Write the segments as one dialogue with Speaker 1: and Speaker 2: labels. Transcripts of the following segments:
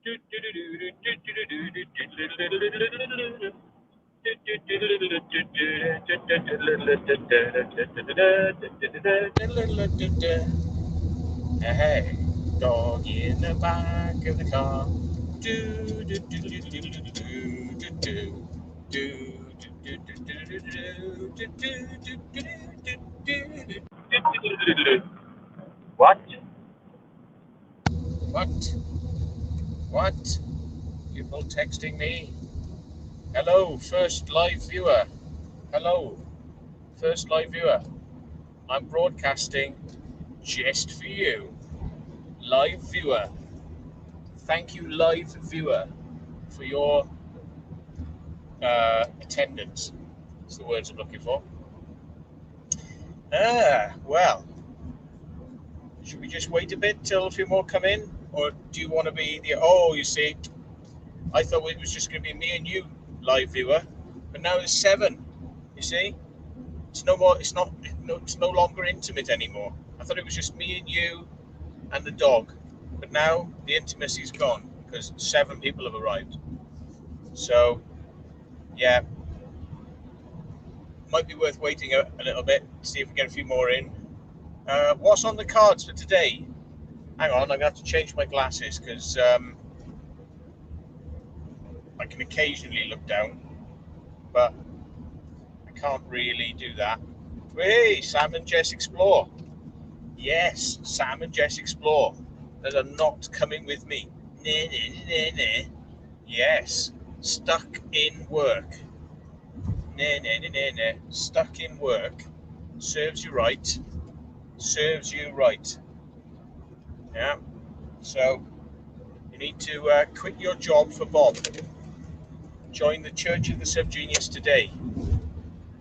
Speaker 1: Hey, dog in the back of the car. Do do do do do do do do do. What? What? What? People texting me. Hello, first live viewer. Hello, first live viewer. I'm broadcasting just for you. Live viewer. Thank you, live viewer, for your attendance. That's the words I'm looking for. Well, should we just wait a bit till a few more come in? Or do you want to be the... Oh, you see, I thought it was just going to be me and you, live viewer. But now there's 7, you see? It's no more, it's not, no, it's no longer intimate anymore. I thought it was just me and you and the dog. But now the intimacy's gone because 7 people have arrived. So, yeah, might be worth waiting a little bit, see if we get a few more in. What's on the cards for today? Hang on, I'm going to have to change my glasses because I can occasionally look down, but I can't really do that. Hey, Sam and Jess explore. Yes, Sam and Jess explore. That are not coming with me. Yes, stuck in work. Stuck in work. Serves you right. Serves you right. Yeah. So you need to quit your job for Bob. Join the Church of the Subgenius today.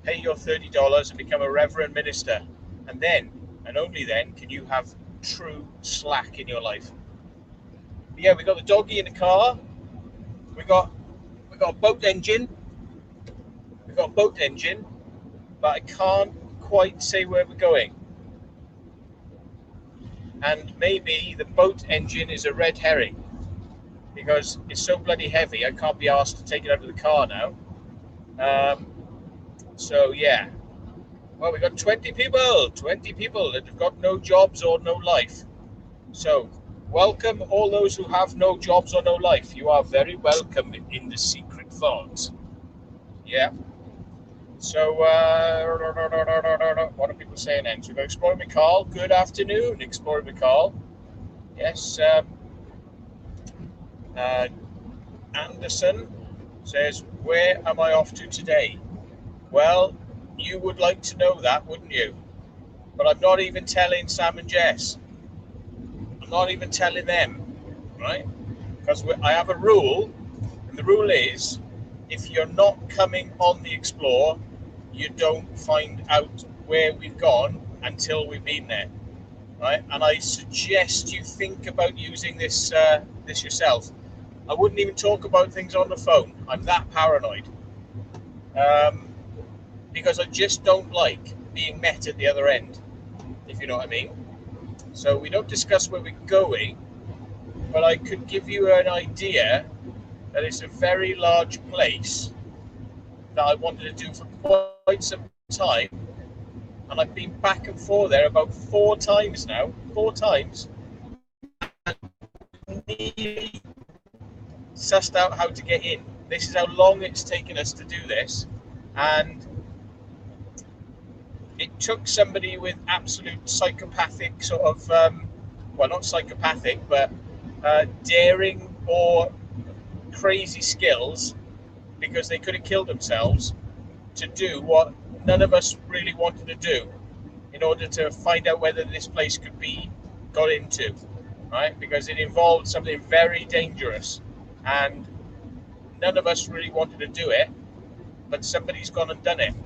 Speaker 1: Pay your $30 and become a reverend minister. And then, and only then, can you have true slack in your life. But yeah, we got the doggy in the car. We got a boat engine. We got a boat engine, but I can't quite say where we're going. And maybe the boat engine is a red herring because it's so bloody heavy. I can't be asked to take it out of the car now. So yeah. Well, we got 20 people that have got no jobs or no life. So, welcome all those who have no jobs or no life. You are very welcome in the secret vault. Yeah. So, what are people saying then? So, we've got Exploring McCall. Good afternoon, Exploring McCall. Yes. Anderson says, where am I off to today? Well, you would like to know that, wouldn't you? But I'm not even telling Sam and Jess. I'm not even telling them, right? Because I have a rule, and the rule is, if you're not coming on the Explore, you don't find out where we've gone until we've been there, right? And I suggest you think about using this this yourself. I wouldn't even talk about things on the phone. I'm that paranoid. Because I just don't like being met at the other end, if you know what I mean. So we don't discuss where we're going, but I could give you an idea that it's a very large place that I wanted to do for quite some time, and I've been back and forth there about 4 times now, 4 times, and nearly sussed out how to get in. This is how long it's taken us to do this, and it took somebody with absolute psychopathic sort of, well, not psychopathic, but daring or crazy skills, because they could have killed themselves, to do what none of us really wanted to do in order to find out whether this place could be got into, right? Because it involved something very dangerous, and none of us really wanted to do it, but somebody's gone and done it.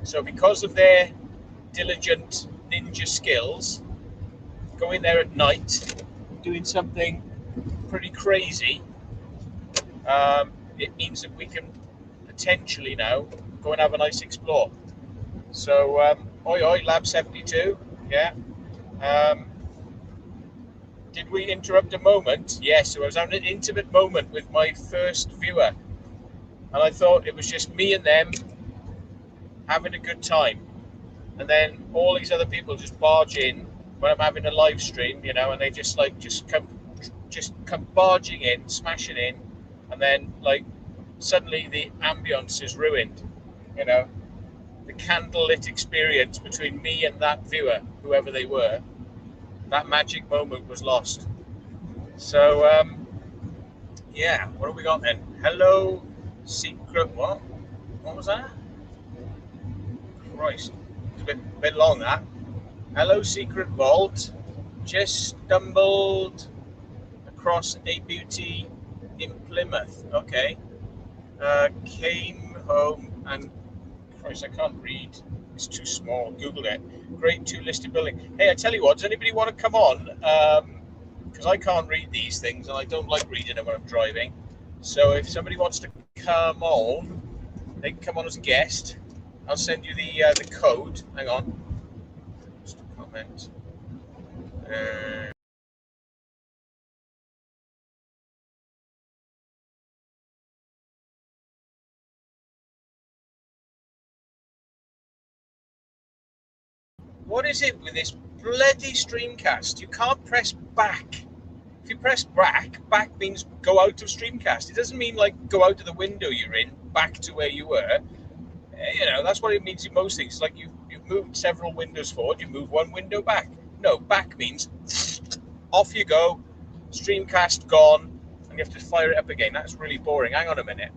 Speaker 1: So because of their diligent ninja skills, going there at night, doing something pretty crazy, it means that we can potentially now go and have a nice explore. So, oi oi, Lab 72, yeah. Did we interrupt a moment? Yes, so I was having an intimate moment with my first viewer, and I thought it was just me and them having a good time. And then all these other people just barge in when I'm having a live stream, and they just come barging in, smashing in, and then like suddenly the ambience is ruined, you know. The candlelit experience between me and that viewer, whoever they were, that magic moment was lost. So yeah, what have we got then? Hello, secret. What? What was that? Christ, it's a bit long that. Hello, secret vault. Just stumbled across a beauty in Plymouth. Okay. Came home and Christ, I can't read. It's too small. Google it. Grade 2 listed building. Hey, I tell you what, does anybody want to come on? Because I can't read these things and I don't like reading them when I'm driving. So if somebody wants to come on, they can come on as a guest. I'll send you the code. Hang on. Just a comment. What is it with this bloody Streamcast? You can't press back. If you press back means go out of Streamcast. It doesn't mean like go out of the window you're in, back to where you were. That's what it means in most things. Like you've moved several windows forward, you move one window back. No, back means off you go, Streamcast gone, and you have to fire it up again. That's really boring. Hang on a minute.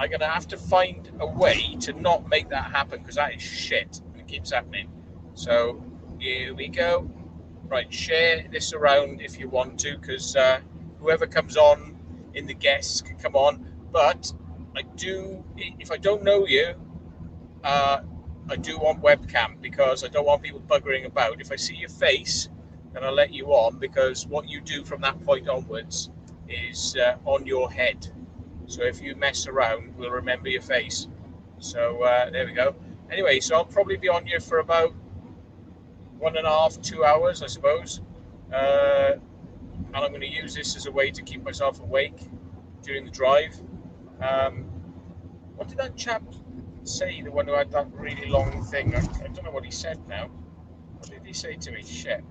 Speaker 1: I'm going to have to find a way to not make that happen because that is shit and it keeps happening. So here we go. Right, share this around if you want to, because whoever comes on in the guests can come on. But if I don't know you, I do want webcam because I don't want people buggering about. If I see your face, then I'll let you on because what you do from that point onwards is on your head. So if you mess around, we'll remember your face. So there we go. Anyway, so I'll probably be on here for about 1.5, 2 hours, I suppose. And I'm going to use this as a way to keep myself awake during the drive. What did that chap say, the one who had that really long thing? I don't know what he said now. What did he say to me? Shit.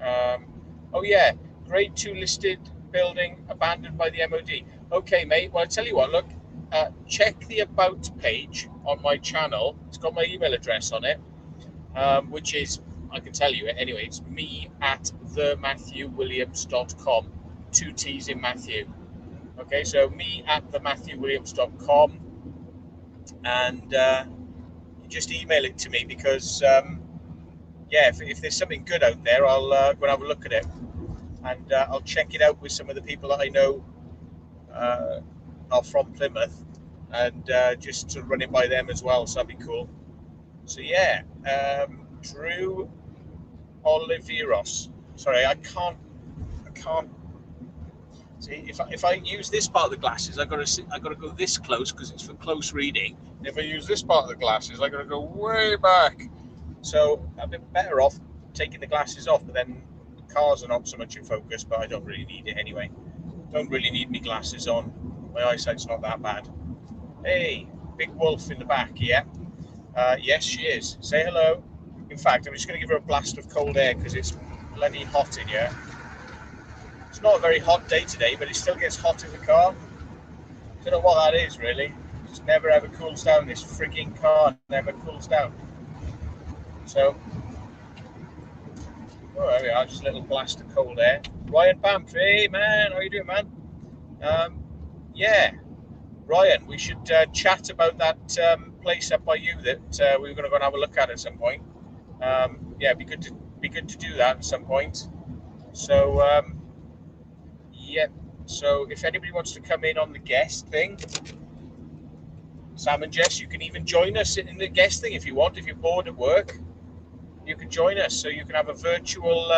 Speaker 1: Oh yeah, grade 2 listed building abandoned by the MOD. Okay, mate. Well, I tell you what, look, check the about page on my channel. It's got my email address on it, which is, I can tell you it anyway, it's me@thematthewwilliams.com. 2 T's in Matthew. Okay, so me@thematthewwilliams.com, and you just email it to me because, if there's something good out there, I'll go and have a look at it, and I'll check it out with some of the people that I know are from Plymouth, and just to run it by them as well, so that'd be cool. So yeah, Drew Oliveros. Sorry, I can't. See, if I use this part of the glasses, I got to go this close because it's for close reading. And if I use this part of the glasses, I got to go way back. So I'd be better off taking the glasses off, but then the cars are not so much in focus. But I don't really need it anyway. Don't really need me glasses on. My eyesight's not that bad. Hey, big wolf in the back, yeah. Yes, she is. Say hello. In fact, I'm just going to give her a blast of cold air because it's bloody hot in here. It's not a very hot day today, but it still gets hot in the car. Don't know what that is, really. It just never ever cools down. This freaking car never cools down. So, there we are. Just a little blast of cold air. Ryan Bamf, hey man, how you doing, man? Yeah, Ryan, we should chat about that place up by you that we were going to go and have a look at some point. It'd be good to do that at some point. So so if anybody wants to come in on the guest thing, Sam and Jess, you can even join us in the guest thing if you want. If you're bored at work, you can join us, so you can have a virtual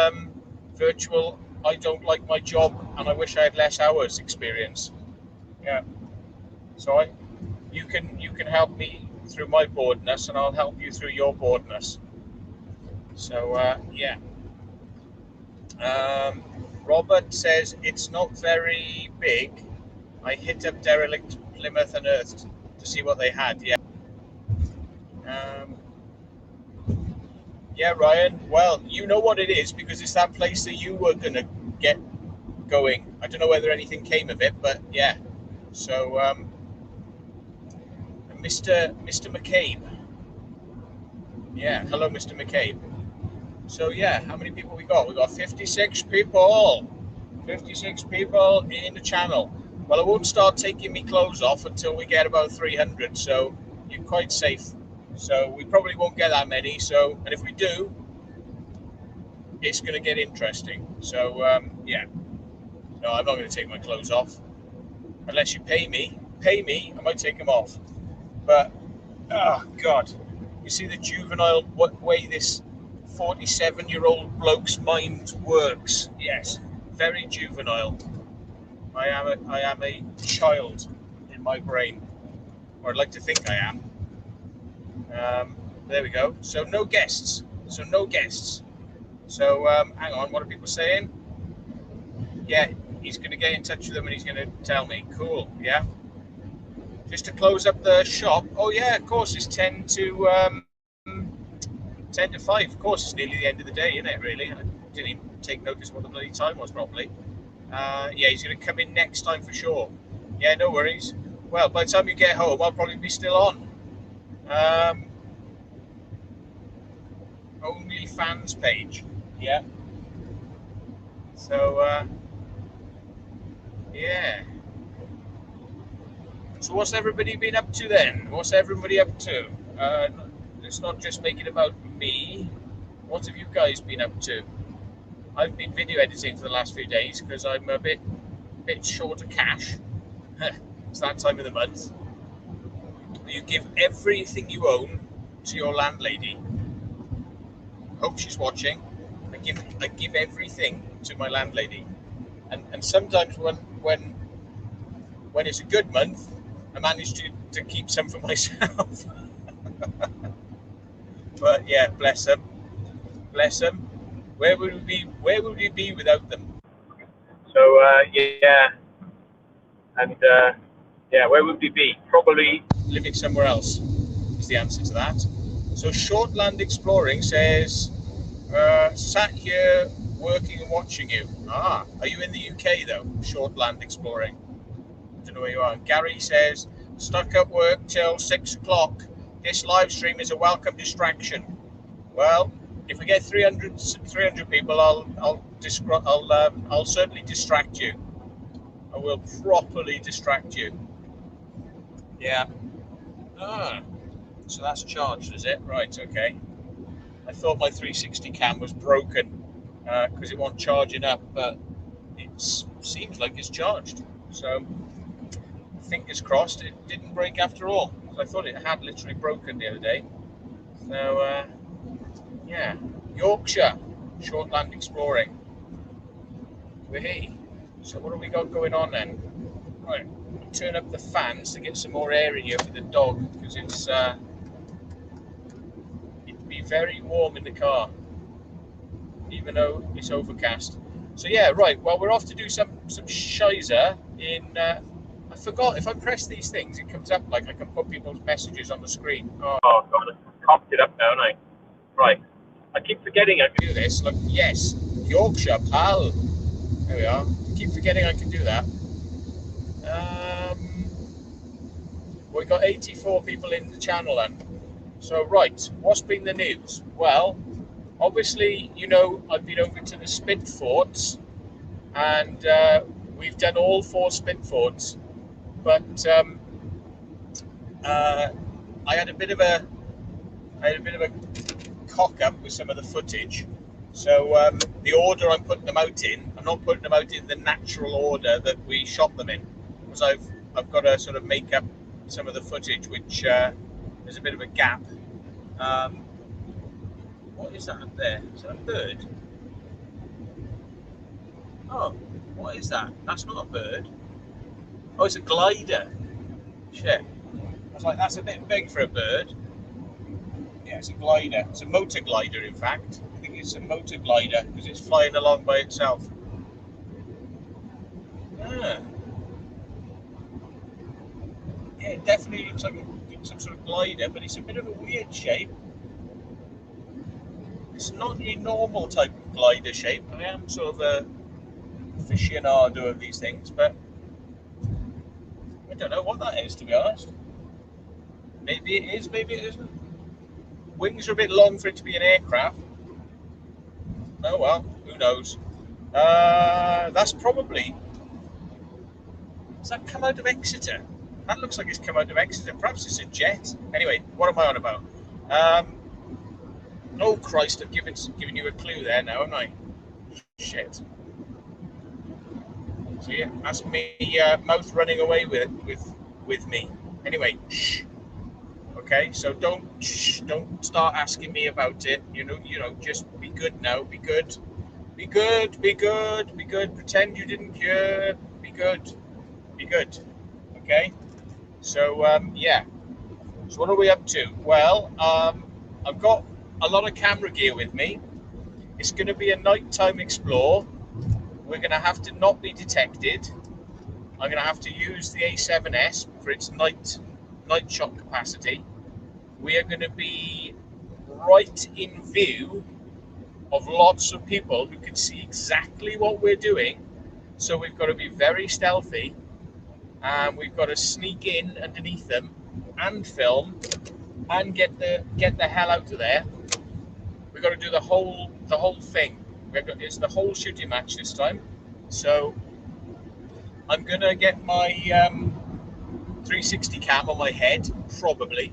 Speaker 1: I don't like my job and I wish I had less hours experience. Yeah, so you can help me through my boredness and I'll help you through your boredness. So yeah. Robert says it's not very big. I hit up derelict Plymouth Unearthed to see what they had. Yeah. Um, yeah, Ryan. Well, you know what it is because it's that place that you were gonna get going. I don't know whether anything came of it, but yeah. So, Mr. McCabe. Yeah, hello, Mr. McCabe. So yeah, how many people we got? We got 56 people. 56 people in the channel. Well, I won't start taking me clothes off until we get about 300, so you're quite safe. So we probably won't get that many. So, and if we do, it's going to get interesting. So yeah, no, I'm not going to take my clothes off unless you pay me. Pay me, I might take them off. But oh God, you see the juvenile way this 47-year-old bloke's mind works. Yes, very juvenile. I am a child in my brain, or I'd like to think I am. There we go. So no guests. So no guests. So hang on, what are people saying? Yeah, he's going to get in touch with them and he's going to tell me. Cool. Yeah. Just to close up the shop. Oh yeah, of course it's 10 to 5. Of course, it's nearly the end of the day, isn't it? Really, I didn't even take notice what the bloody time was properly. Yeah, he's going to come in next time for sure. Yeah, no worries. Well, by the time you get home, I'll probably be still on. Only fans page. Yeah. So, yeah. So what's everybody been up to then? What's everybody up to? Let's not just make it about me. What have you guys been up to? I've been video editing for the last few days because I'm a bit short of cash. It's that time of the month. You give everything you own to your landlady. Hope she's watching. I give everything to my landlady, and sometimes when it's a good month, I manage to keep some for myself. But yeah, bless them, bless them. Where would we be without them? So yeah, and yeah, where would we be? Probably living somewhere else is the answer to that. So Shortland Exploring says, sat here working and watching you. Ah, are you in the UK though? Shortland Exploring. I don't know where you are. Gary says, stuck at work till 6 o'clock. This live stream is a welcome distraction. Well, if we get 300 people, I'll certainly distract you. I will properly distract you. Yeah. Ah, so that's charged, is it? Right, okay. I thought my 360 cam was broken because it wasn't charging up, but it seems like it's charged. So fingers crossed it didn't break after all. I thought it had literally broken the other day. So yeah, Yorkshire, Shortland Exploring. Wahey. So what have we got going on then? Right, turn up the fans to get some more air in here for the dog because it'd be very warm in the car, even though it's overcast. So yeah, right. Well, we're off to do some shizer in. I forgot if I press these things, it comes up like I can put people's messages on the screen. Oh God, I cocked it up now, don't I? Right. I keep forgetting I can do this. Look, yes, Yorkshire, pal. There we are. I keep forgetting I can do that. We got 84 people in the channel then. So right, what's been the news? Well, obviously, you know, I've been over to the Spit Forts, and we've done all 4 Spit Forts, but I had a bit of a cock up with some of the footage. So the order I'm putting them out in, I'm not putting them out in the natural order that we shot them in, because I've got to sort of make up some of the footage, which there's a bit of a gap. What is that up there? Is that a bird? Oh, what is that? That's not a bird. Oh, it's a glider. Shit. I was like, that's a bit big for a bird. Yeah, it's a glider. It's a motor glider, in fact. I think it's a motor glider because it's flying along by itself. Ah. Yeah, it definitely looks like some sort of glider, but it's a bit of a weird shape. It's not your normal type of glider shape. I am sort of a aficionado of these things, but I don't know what that is, to be honest. Maybe it is, maybe it isn't. Wings are a bit long for it to be an aircraft. Oh well, who knows? That's probably. Does that come out of Exeter? That looks like it's come out of Exeter. Perhaps it's a jet. Anyway, what am I on about? Oh Christ, I've given you a clue there now, haven't I? Shit. See, that's me mouth running away with me. Anyway, shh. Okay, so don't start asking me about it. You know, just be good now. Be good. Be good. Be good. Be good. Pretend you didn't hear. Be good. Be good. Okay. So yeah. So what are we up to? Well, I've got a lot of camera gear with me. It's going to be a nighttime explore. We're going to have to not be detected. I'm going to have to use the A7S for its night shot capacity. We are going to be right in view of lots of people who can see exactly what we're doing. So we've got to be very stealthy, and we've got to sneak in underneath them and film and get the hell out of there. We've got to do the whole thing. It's the whole shooting match this time. So I'm gonna get my 360 cam on my head, probably,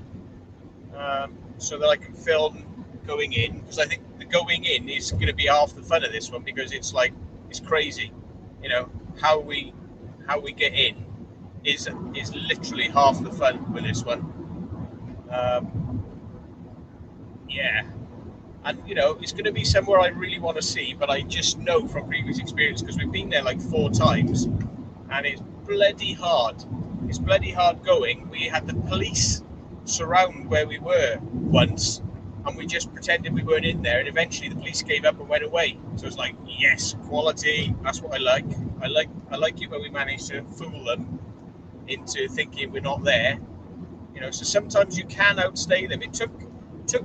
Speaker 1: so that I can film going in. Because I think the going in is going to be half the fun of this one, because it's crazy. You know, how we get in is literally half the fun with this one. Yeah. And it's going to be somewhere I really want to see, but I just know from previous experience, because we've been there like 4 times, and it's bloody hard. It's bloody hard going. We had the police surround where we were once, and we just pretended we weren't in there, and eventually the police gave up and went away. So it's like, yes, quality. That's what I like. I like it when we manage to fool them into thinking we're not there. So sometimes you can outstay them. It took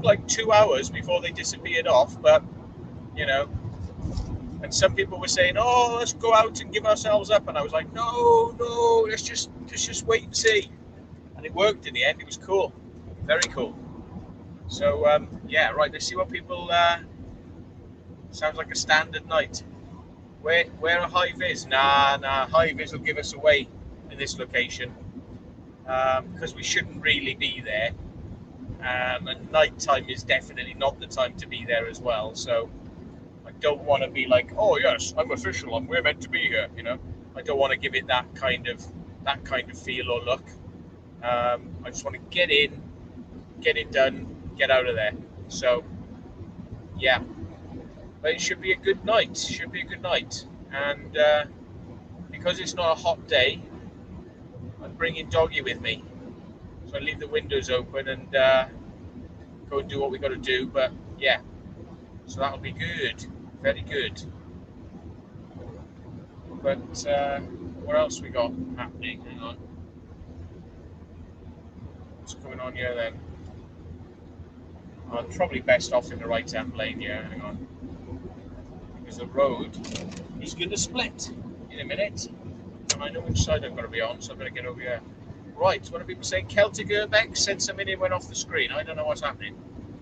Speaker 1: like 2 hours before they disappeared off, but and some people were saying, oh, let's go out and give ourselves up, and I was like, no, let's just wait and see. And it worked in the end. It was cool, very cool. So yeah, right, let's see what people sounds like a standard night. Where are high vis? Nah, high vis will give us away in this location, because we shouldn't really be there. And night time is definitely not the time to be there as well. So I don't want to be like, oh yes, I'm official, and we're meant to be here. I don't want to give it that kind of feel or look. I just want to get in, get it done, get out of there. So yeah, but it should be a good night. And because it's not a hot day, I'm bringing Doggy with me. So I leave the windows open and go and do what we got to do. But yeah, so that'll be good, very good. But what else we got happening? Hang on, what's going on here then? I'm probably best off in the right-hand lane here. Hang on, because the road is going to split in a minute, and I know which side I've got to be on, so I'm going to get over here. Right, what are people saying? Celtic Urbex said something, it went off the screen. I don't know what's happening.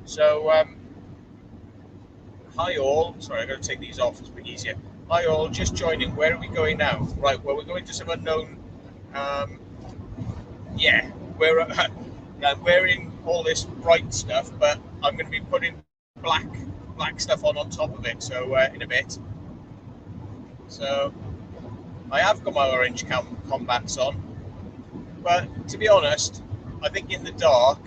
Speaker 1: So, hi all. Sorry, I've got to take these off. It's a bit easier. Hi all, just joining. Where are we going now? Right, well, we're going to some unknown. Yeah, we're wearing all this bright stuff, but I'm going to be putting black stuff on top of it. So in a bit. So I have got my orange combats on. But to be honest, I think in the dark,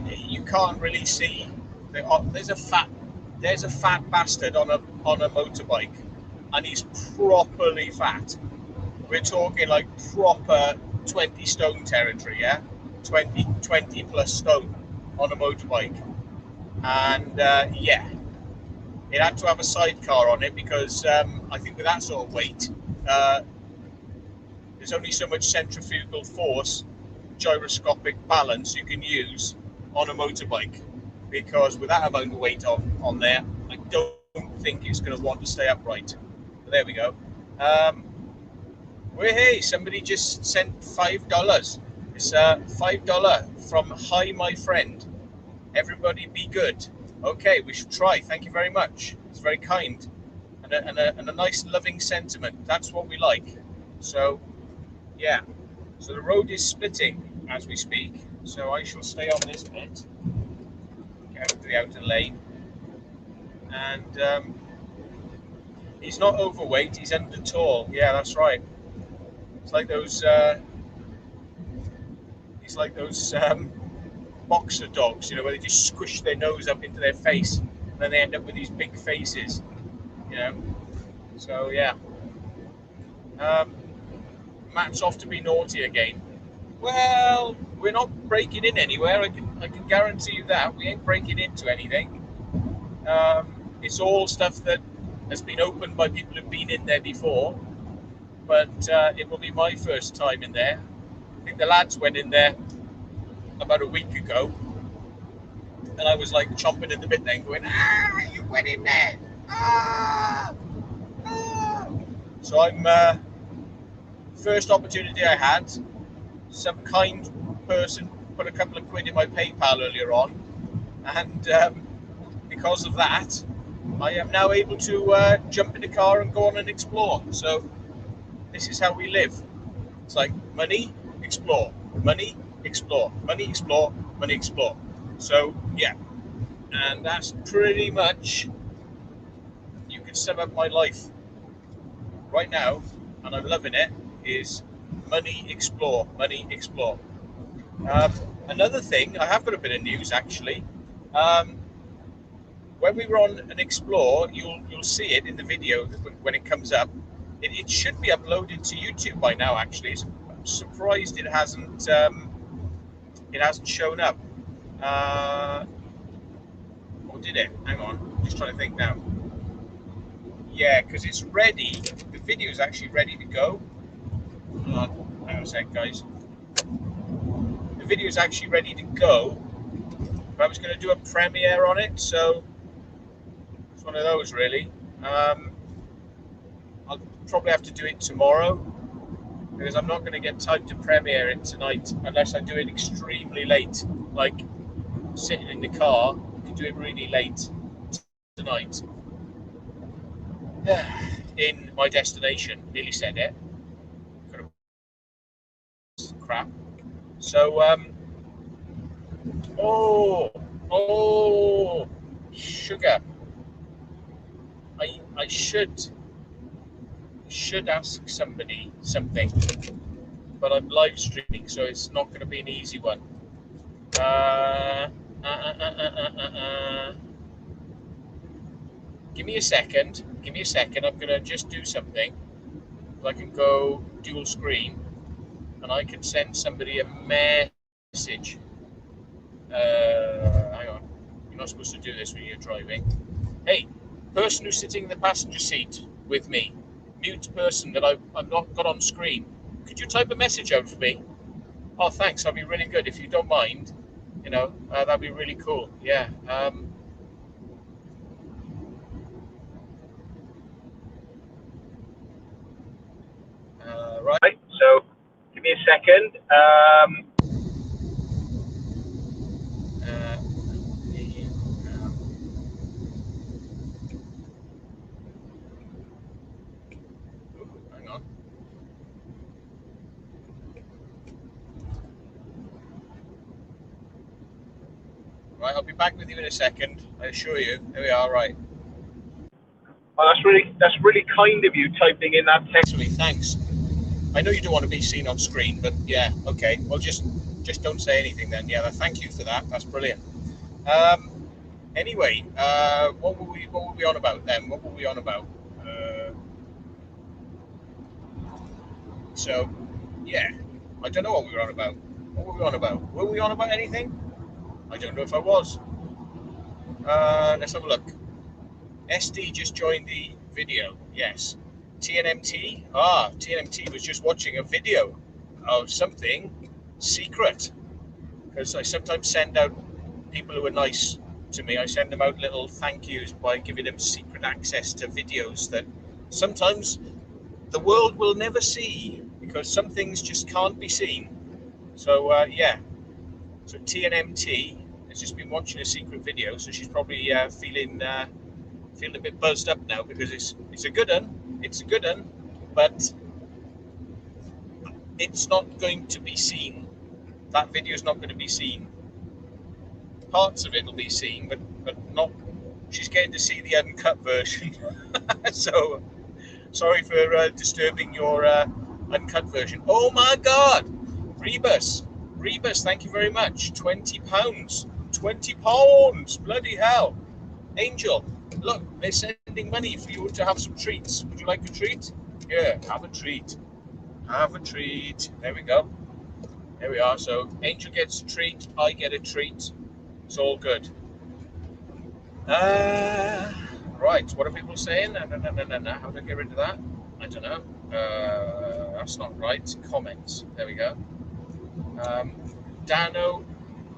Speaker 1: you can't really see. There's a fat bastard on a motorbike, and he's properly fat. We're talking like proper 20 stone territory, yeah, 20 plus stone. on a motorbike, and yeah, it had to have a sidecar on it because I think with that sort of weight, there's only so much centrifugal force, gyroscopic balance you can use on a motorbike, because with that amount of weight on there, I don't think it's going to want to stay upright. But there we go. Hey, somebody just sent $5. It's $5 from Hi My Friend. Everybody be good. Okay, we should try. Thank you very much. It's very kind and a nice loving sentiment. That's what we like. So yeah, so the road is splitting as we speak, so I shall stay on this bit, get out to the outer lane, and he's not overweight, he's under tall. Yeah, that's right. It's like those he's like those boxer dogs, you know, where they just squish their nose up into their face and then they end up with these big faces, you know. So yeah, Matt's off to be naughty again. Well, we're not breaking in anywhere. I can guarantee you that we ain't breaking into anything. It's all stuff that has been opened by people who've been in there before, but it will be my first time in there. I think the lads went in there about a week ago, and I was like chomping at the bit then, going, "Ah, you went in there! Ah, ah!" So I'm first opportunity I had. Some kind person put a couple of quid in my PayPal earlier on, and because of that, I am now able to jump in the car and go on and explore. So this is how we live. It's like money, explore, money, explore, money, explore, money, explore. So yeah, and that's pretty much, you can sum up my life right now, and I'm loving it, is money, explore, money, explore. Another thing, I have got a bit of news actually. When we were on an explore, you'll see it in the video when it comes up. It should be uploaded to YouTube by now. Actually, I'm surprised it hasn't shown up. Or did it? Hang on, I'm just trying to think now. Yeah, because it's ready. The video is actually ready to go. Hang on a sec, guys. The video is actually ready to go. But I was going to do a premiere on it, so it's one of those really. I'll probably have to do it tomorrow, because I'm not going to get time to premiere it tonight unless I do it extremely late, like sitting in the car. I can do it really late tonight in my destination. Nearly said it. Crap. So oh, sugar. I should ask somebody something, but I'm live streaming, so it's not going to be an easy one. Give me a second. I'm going to just do something. I can go dual screen, and I can send somebody a message. Hang on. You're not supposed to do this when you're driving. Hey, person who's sitting in the passenger seat with me, mute person that I've not got on screen, could you type a message out for me? Oh, thanks. That'd be really good if you don't mind. You know, that'd be really cool. Yeah. Right. So, give me a second. Hang on. Right, I'll be back with you in a second. I assure you. There we are. Right. Well, that's really kind of you typing in that text for me. Thanks. I know you don't want to be seen on screen, but yeah, okay. Well, just don't say anything then. Yeah, thank you for that. That's brilliant. Anyway, what were we on about then? What were we on about? So, yeah, I don't know what we were on about. What were we on about? Were we on about anything? I don't know if I was. Let's have a look. SD just joined the video. Yes. TNMT. TNMT was just watching a video of something secret. Because I sometimes send out people who are nice to me. I send them out little thank yous by giving them secret access to videos that sometimes the world will never see, because some things just can't be seen. So yeah. So TNMT has just been watching a secret video, so she's probably feeling a bit buzzed up now, because it's a good one. It's a good one, but it's not going to be seen. That video is not going to be seen. Parts of it will be seen, but not. She's getting to see the uncut version. So sorry for disturbing your uncut version. Oh my God, Rebus, thank you very much. £20, £20, bloody hell. Angel, look, they're sending money for you to have some treats. Would you like a treat? Yeah, have a treat. Have a treat. There we go. There we are. So Angel gets a treat, I get a treat. It's all good. Right, what are people saying? No. How do I get rid of that? I don't know. That's not right. Comments. There we go. Dano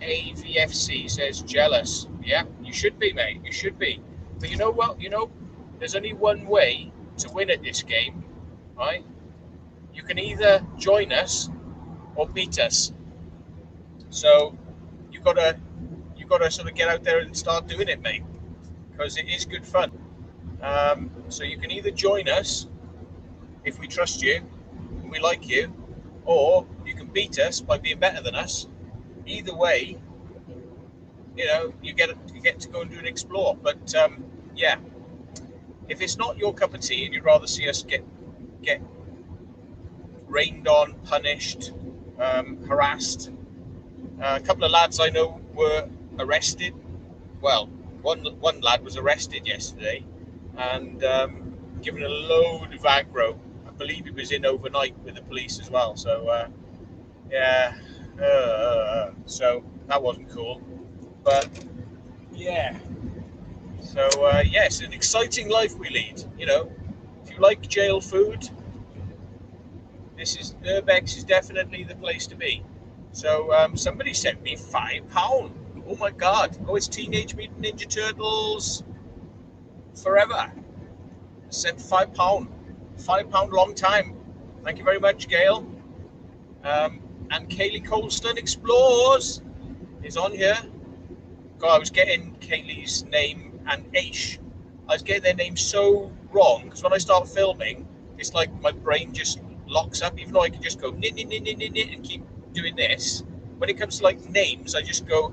Speaker 1: AVFC says jealous. Yeah, you should be, mate. You should be. But you know what? You know, there's only one way to win at this game, right? You can either join us or beat us. So you gotta sort of get out there and start doing it, mate, because it is good fun. So you can either join us if we trust you and we like you, or you can beat us by being better than us. Either way, you know, you get to go and do an explore. But yeah, if it's not your cup of tea and you'd rather see us get rained on, punished, harassed, a couple of lads I know were arrested. Well, one lad was arrested yesterday and given a load of aggro. I believe he was in overnight with the police as well. So yeah, so that wasn't cool. But yeah, so yeah, it's an exciting life we lead. You know, if you like jail food, Urbex is definitely the place to be. So somebody sent me £5. Oh my God! Oh, it's Teenage Mutant Ninja Turtles Forever. Sent £5. £5 long time. Thank you very much, Gail. And Kaylee Colston Explores is on here. God, I was getting Kaylee's name and Aish. I was getting their name so wrong, because when I start filming, it's like my brain just locks up, even though I can just go nit and keep doing this. When it comes to like names, I just go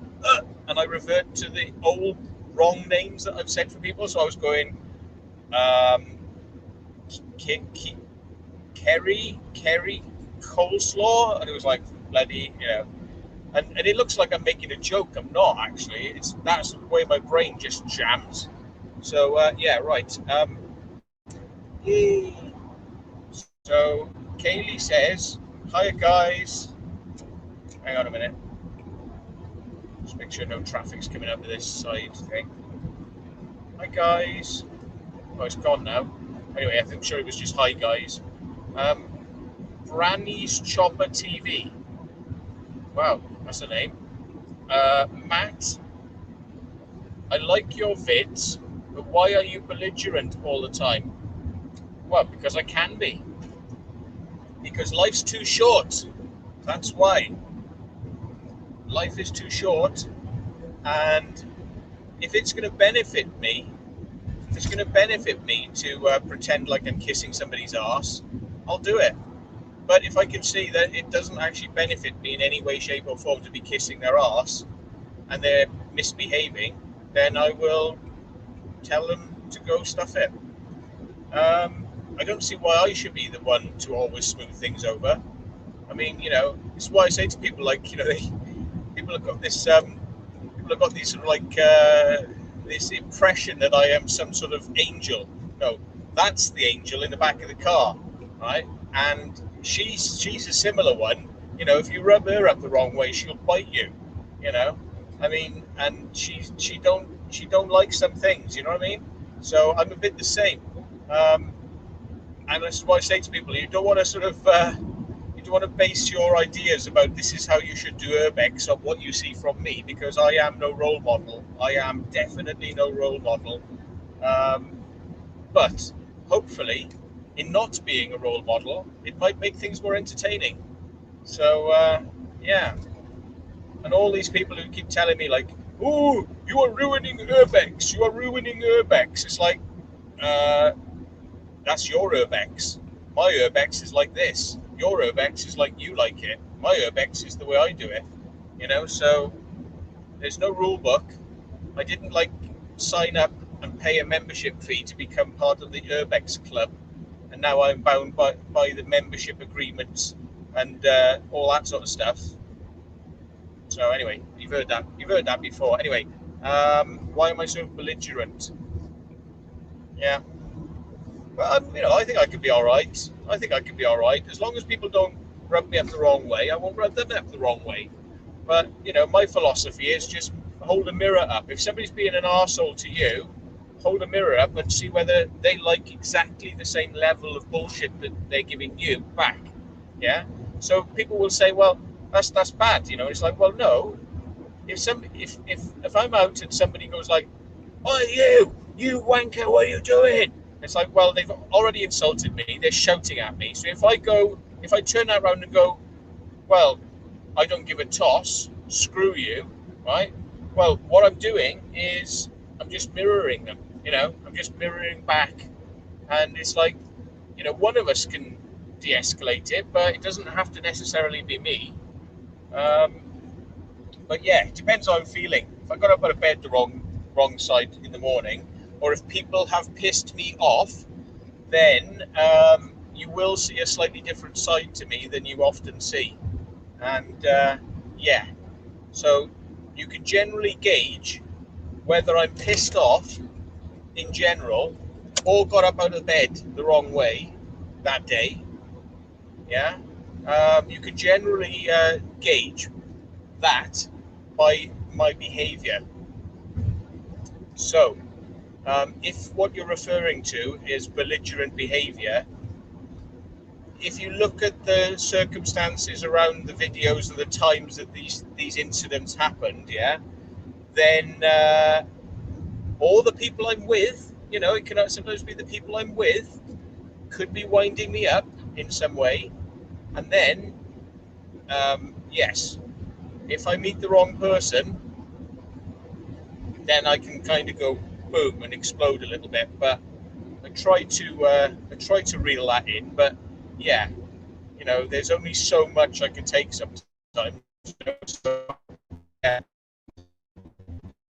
Speaker 1: and I revert to the old wrong names that I've said for people. So I was going Kerry Coleslaw, and it was like bloody, you know, and it looks like I'm making a joke. I'm not actually. That's the way my brain just jams. So yeah, right. So Kaylee says, "Hiya guys." Hang on a minute. Just make sure no traffic's coming up this side thing. Hi guys. Oh, it's gone now. Anyway, I'm sure it was just hi guys. Branny's Chopper TV. Wow, that's a name. Matt, I like your vids, but why are you belligerent all the time? Well, because I can be. Because life's too short. That's why. Life is too short, and if it's going to benefit me, to pretend like I'm kissing somebody's arse, I'll do it. But if I can see that it doesn't actually benefit me in any way, shape, or form to be kissing their arse, and they're misbehaving, then I will tell them to go stuff it. I don't see why I should be the one to always smooth things over. I mean, you know, it's why I say to people, like, you know, people have got this sort of like this impression that I am some sort of angel. No, that's the angel in the back of the car, right? And she's a similar one. You know, if you rub her up the wrong way, she'll bite you. You know, I mean, and she don't like some things. You know what I mean? So I'm a bit the same. Um, and this is why I say to people, you don't want to sort of you don't want to base your ideas about this is how you should do urbex on what you see from me, because I am no role model. I am definitely no role model. Um, but hopefully, in not being a role model, it might make things more entertaining. So yeah, and all these people who keep telling me like, "Oh, you are ruining urbex. You are ruining urbex." It's like, uh, that's your urbex. My urbex is like this. Your urbex is like you like it. My urbex is the way I do it. So there's no rule book. I didn't like sign up and pay a membership fee to become part of the urbex club, and now I'm bound by the membership agreements and all that sort of stuff. So anyway, you've heard that. You've heard that before. Anyway, why am I so belligerent? Yeah. But I think I could be all right. I think I could be all right as long as people don't rub me up the wrong way. I won't rub them up the wrong way. But my philosophy is just hold a mirror up. If somebody's being an arsehole to you, hold a mirror up and see whether they like exactly the same level of bullshit that they're giving you back. Yeah. So people will say, well, that's bad. It's like, well, no. If I'm out and somebody goes like, "Oh, you wanker, what are you doing?" It's like, well, they've already insulted me. They're shouting at me. So if I turn that around and go, well, I don't give a toss. Screw you, right? Well, what I'm doing is I'm just mirroring them. I'm just mirroring back, and it's like, one of us can de-escalate it, but it doesn't have to necessarily be me. Um, but yeah, it depends how I'm feeling. If I got up out of bed the wrong side in the morning, or if people have pissed me off, then you will see a slightly different side to me than you often see. And yeah, so you can generally gauge whether I'm pissed off in general or got up out of bed the wrong way that day. Yeah, you can generally gauge that by my behavior. So, if what you're referring to is belligerent behavior, if you look at the circumstances around the videos of the times that these incidents happened, yeah, then all the people I'm with, it can sometimes be the people I'm with, could be winding me up in some way, and then yes, if I meet the wrong person, then I can kind of go boom and explode a little bit. But I try to reel that in. But yeah, there's only so much I can take sometimes. So, yeah.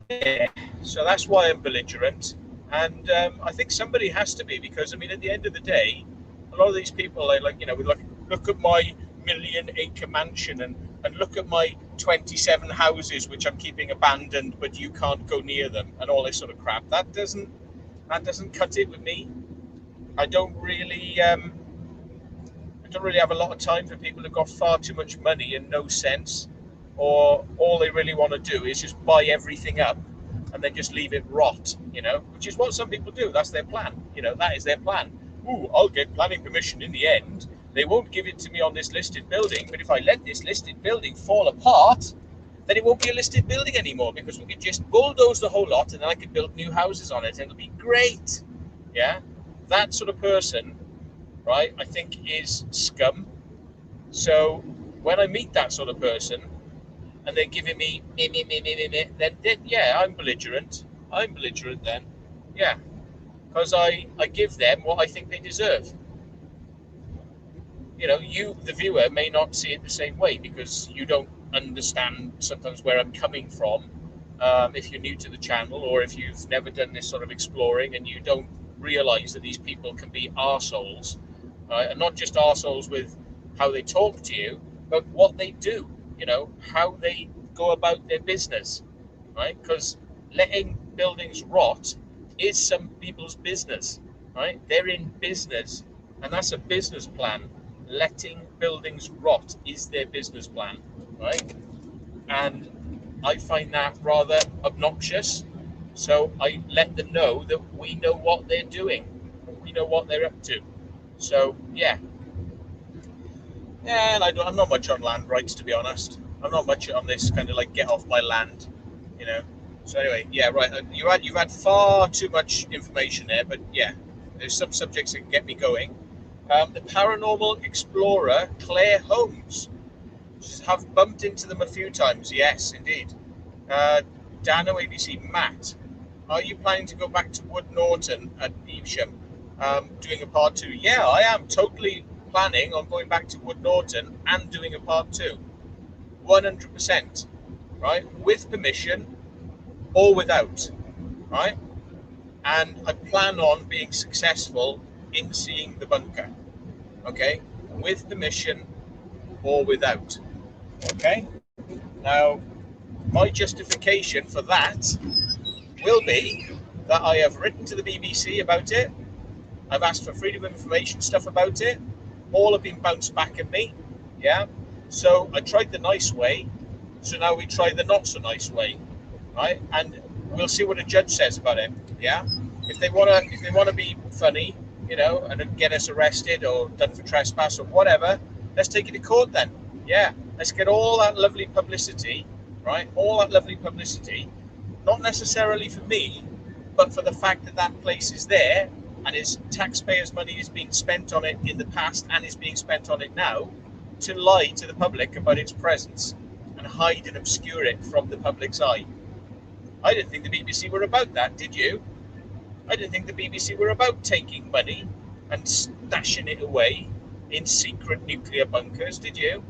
Speaker 1: Yeah. So that's why I'm belligerent, and I think somebody has to be, because I mean, at the end of the day, a lot of these people, they we look at my million-acre mansion and look at my 27 houses which I'm keeping abandoned, but you can't go near them, and all this sort of crap. That doesn't cut it with me. I don't really have a lot of time for people who've got far too much money and no sense, or all they really want to do is just buy everything up and then just leave it rot, which is what some people do. That's their plan. That is their plan. Ooh, I'll get planning permission in the end. They won't give it to me on this listed building, but if I let this listed building fall apart, then it won't be a listed building anymore, because we could just bulldoze the whole lot and then I could build new houses on it and it'll be great. Yeah, that sort of person, right, I think is scum. So when I meet that sort of person and they're giving me, then yeah, I'm belligerent. I'm belligerent then. Yeah, because I give them what I think they deserve. You, the viewer, may not see it the same way because you don't understand sometimes where I'm coming from. If you're new to the channel, or if you've never done this sort of exploring and you don't realize that these people can be arseholes, and not just arseholes with how they talk to you, but what they do, how they go about their business, right? Because letting buildings rot is some people's business, right? They're in business, and that's a business plan. Letting buildings rot is their business plan, right? And I find that rather obnoxious. So I let them know that we know what they're doing, we know what they're up to. So yeah, and I'm not much on land rights, to be honest. I'm not much on this kind of like get off my land, you know. So anyway, yeah, right. You've had far too much information there, but yeah, there's some subjects that can get me going. The paranormal explorer Claire Holmes. Have bumped into them a few times. Yes, indeed. Dano ABC Matt. Are you planning to go back to Wood Norton at Evesham, doing a part 2? Yeah, I am totally planning on going back to Wood Norton and doing a part 2. 100%. Right? With permission or without. Right? And I plan on being successful in seeing the bunker. Okay? With permission or without. Okay? Now, my justification for that will be that I have written to the BBC about it. I've asked for freedom of information stuff about it. All have been bounced back at me. Yeah. So I tried the nice way. So now we try the not so nice way. Right. And we'll see what a judge says about it. Yeah. If they wanna be funny, you know, and get us arrested or done for trespass or whatever, let's take it to court then. Yeah. Let's get all that lovely publicity, right? All that lovely publicity, not necessarily for me, but for the fact that that place is there and is taxpayers' money is being spent on it in the past and is being spent on it now to lie to the public about its presence and hide and obscure it from the public's eye. I didn't think the BBC were about that, did you? I didn't think the BBC were about taking money and stashing it away in secret nuclear bunkers, did you?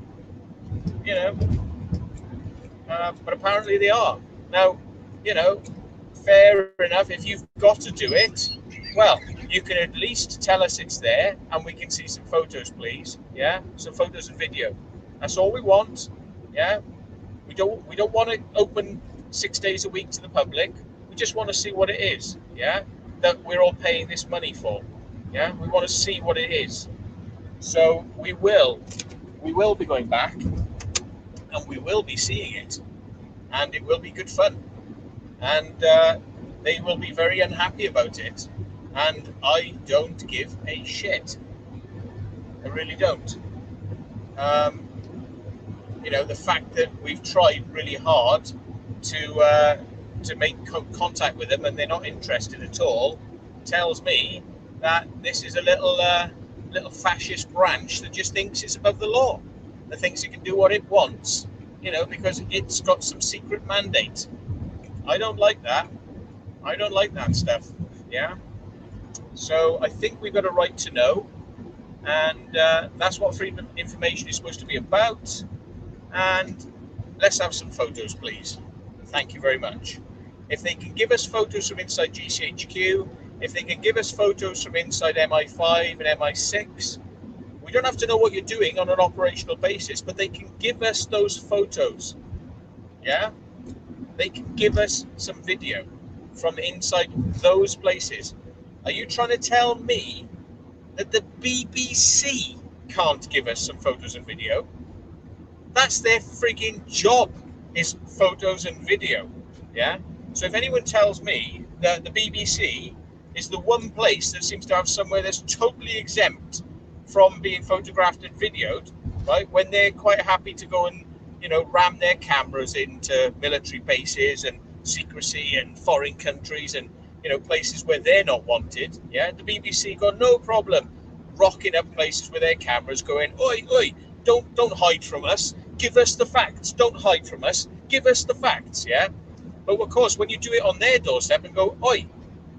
Speaker 1: You know, but apparently they are. Now, you know, fair enough. If you've got to do it, well, you can at least tell us it's there, and we can see some photos, please. Yeah, some photos and video. That's all we want. Yeah, we don't want to open 6 days a week to the public. We just want to see what it is. Yeah, that we're all paying this money for. Yeah, we want to see what it is. So we will be going back. And we will be seeing it, and it will be good fun, and they will be very unhappy about it, and I don't give a shit. I really don't. You know, the fact that we've tried really hard to make contact with them and they're not interested at all tells me that this is a little fascist branch that just thinks it's above the law. That thinks it can do what it wants, you know, because it's got some secret mandate. I don't like that. I don't like that stuff. Yeah. So I think we've got a right to know, and that's what freedom of information is supposed to be about. And let's have some photos, please. Thank you very much. If they can give us photos from inside GCHQ, if they can give us photos from inside MI5 and MI6, we don't have to know what you're doing on an operational basis, but they can give us those photos. Yeah? They can give us some video from inside those places. Are you trying to tell me that the BBC can't give us some photos and video? That's their frigging job, is photos and video. Yeah? So if anyone tells me that the BBC is the one place that seems to have somewhere that's totally exempt from being photographed and videoed, right, when they're quite happy to go and, you know, ram their cameras into military bases and secrecy and foreign countries and, you know, places where they're not wanted, yeah, the BBC got no problem rocking up places with their cameras going, oi, oi, don't hide from us, give us the facts, don't hide from us, give us the facts, yeah? But of course, when you do it on their doorstep and go, oi,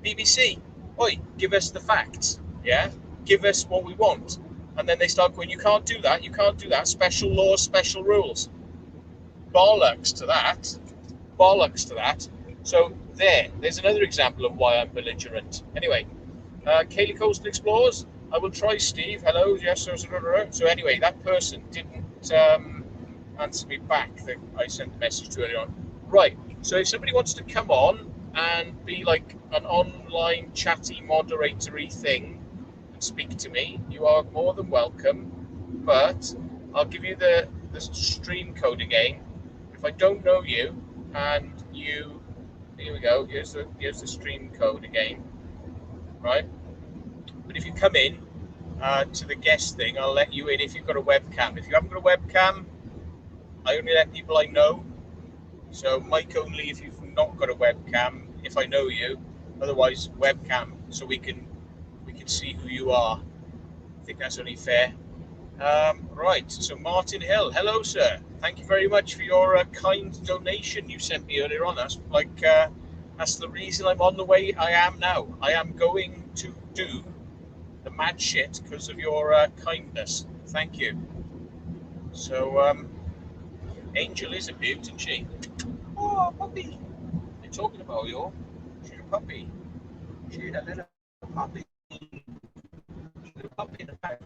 Speaker 1: BBC, oi, give us the facts, yeah? Give us what we want. And then they start going, you can't do that, special laws, special rules. Bollocks to that. So there's another example of why I'm belligerent. Anyway, Kaylee Coastal Explorers, I will try Steve, hello, yes, so anyway, that person didn't answer me back that I sent the message to earlier on. Right, so if somebody wants to come on and be like an online chatty moderatory thing, speak to me, you are more than welcome, but I'll give you the stream code again. If I don't know you and you, here we go, here's the stream code again, right? But if you come in to the guest thing, I'll let you in if you've got a webcam. If you haven't got a webcam, I only let people I know. So mic only if you've not got a webcam, if I know you. Otherwise, webcam, so we can see who you are. I think that's only fair. Right, so Martin Hill, hello sir. Thank you very much for your kind donation you sent me earlier on. That's that's the reason I'm on the way I am now. I am going to do the mad shit because of your kindness. Thank you. So Angel is a beaut, isn't she? Oh, puppy. They're talking about you. She's a puppy. She's a little puppy. She's a puppy in the back.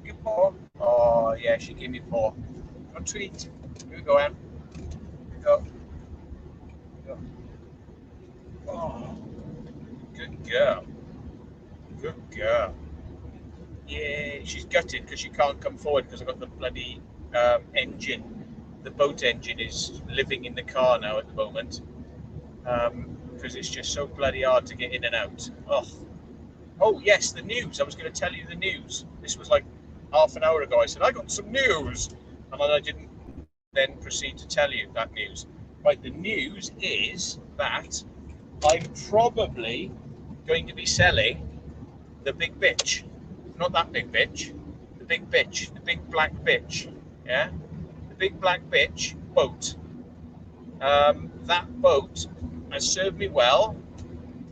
Speaker 1: Give paw. Oh, yeah, she gave me paw. A treat. Here we go, Anne. Here we go. Here we go. Oh, good girl. Good girl. Yeah, she's gutted because she can't come forward because I've got the bloody engine. The boat engine is living in the car now at the moment because it's just so bloody hard to get in and out. Oh yes, the news. I was going to tell you the news. This was like half an hour ago. I said I got some news, and then I didn't then proceed to tell you that news. Right, the news is that I'm probably going to be selling the big bitch. Not that big bitch. The big bitch. The big black bitch. Yeah? The big black bitch boat. That boat has served me well,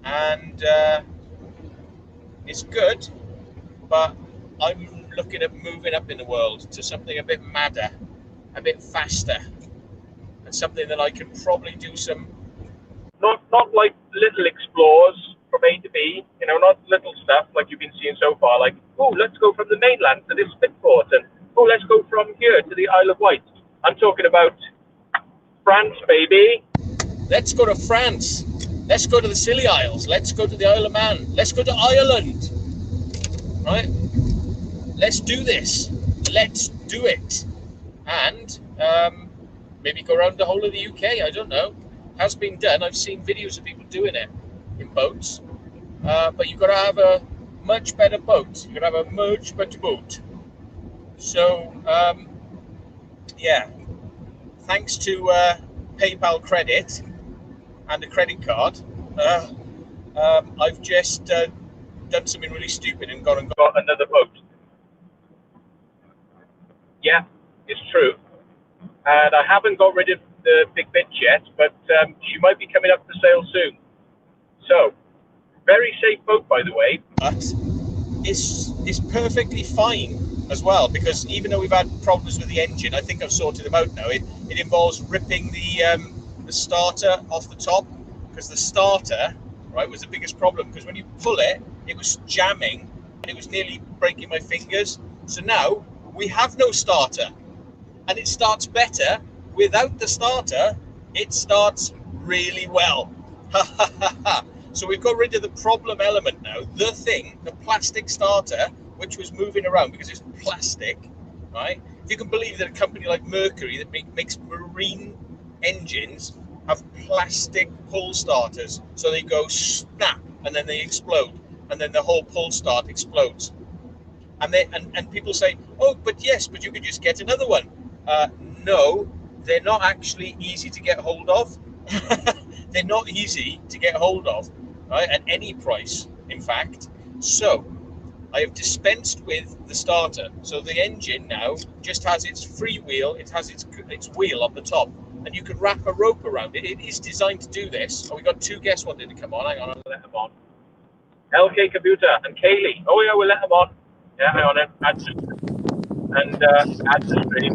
Speaker 1: and it's good, but I'm looking at moving up in the world to something a bit madder, a bit faster, and something that I can probably do some, not like little explores from A to B, you know, not little stuff like you've been seeing so far, like, oh, let's go from the mainland to this Spitport, and oh, let's go from here to the Isle of Wight. I'm talking about France, baby. Let's go to France. Let's go to the Scilly Isles. Let's go to the Isle of Man. Let's go to Ireland. Right? Let's do this. Let's do it. And maybe go around the whole of the UK. I don't know. Has been done. I've seen videos of people doing it in boats. But you've got to have a much better boat. You've got to have a much better boat. So, yeah. Thanks to PayPal credit and a credit card, I've just done something really stupid and gone and got another boat. Yeah, it's true. And I haven't got rid of the big bitch yet, but she might be coming up for sale soon. So, very safe boat, by the way. But it's perfectly fine as well, because even though we've had problems with the engine, I think I've sorted them out now. It involves ripping the starter off the top, because the starter, right, was the biggest problem, because when you pull it, it was jamming and it was nearly breaking my fingers. So now we have no starter, and it starts better without the starter. It starts really well. So we've got rid of the problem element now. The thing, the plastic starter, which was moving around because it's plastic, right? If you can believe that a company like Mercury that makes marine engines have plastic pull starters, so they go snap and then they explode, and then the whole pull start explodes. And people say, oh, but yes, but you could just get another one. No, they're not actually easy to get hold of. They're not easy to get hold of, right, at any price, in fact. So I have dispensed with the starter. So the engine now just has its free wheel. It has its wheel on the top, and you can wrap a rope around it. It is designed to do this. Oh, we got two guests wanting to come on. Hang on, I'll let them on. LK Computer and Kaylee. Oh yeah, we'll let them on. Yeah, hang on. Add the stream.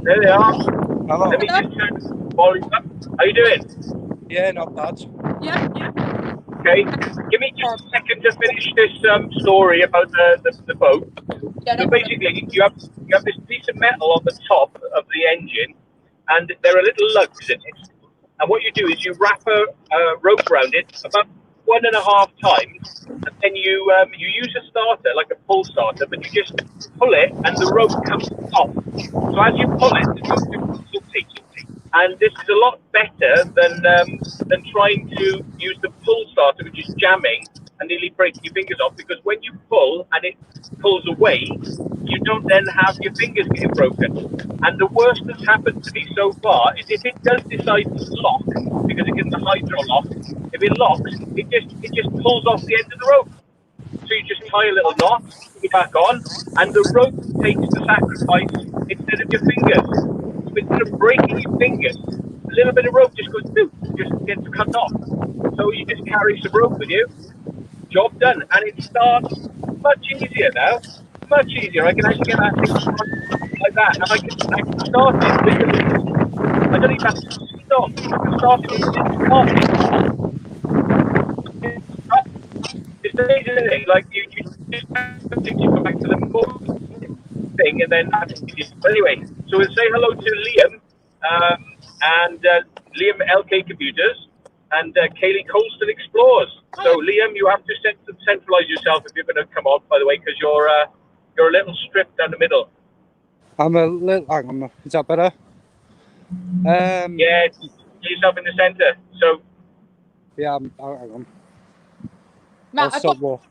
Speaker 1: There they are.
Speaker 2: Hello.
Speaker 1: Let me just turn the volume up. How you doing?
Speaker 2: Yeah, not bad.
Speaker 3: Yeah.
Speaker 1: Okay. Give me just a second to finish this story about the boat.
Speaker 3: Yeah,
Speaker 1: So basically, you have this piece of metal on the top of the engine, and there are little lugs in it. And what you do is you wrap a rope around it about 1.5 times, and
Speaker 2: then you use a starter, like a pull starter, but you just pull it and the rope comes off. So as you pull it, the rope just rotates. And this is a lot better than trying to use the pull starter, which is jamming and nearly breaking your fingers off. Because when you pull and it pulls away, you don't then have your fingers getting broken. And the worst that's happened to me so far is if it does decide to lock, because it gets the hydro lock, if it locks, it just pulls off the end of the rope. So you just tie a little knot, put it back on, and the rope takes the sacrifice instead of your fingers. So instead of breaking your fingers, a little bit of rope just goes, boop, just gets cut off. So you just carry some rope with you, job done, and it starts much easier now. Much easier. I can actually get that thing like that, and I can start it with the lead. I don't even have to stop. I can start it with the start. It's amazing, isn't it? Like you just go back to the thing, and then but anyway. So we'll say hello to Liam, and Liam LK Computers, and Kaylee Colston Explores. So Liam, you have to centralise yourself if you're going to come on, by the way, because you're a little stripped down the middle.
Speaker 3: I'm a little. Hang on, is that better?
Speaker 2: Yeah, get yourself in the centre. So
Speaker 3: yeah, hang on.
Speaker 4: Matt, I've got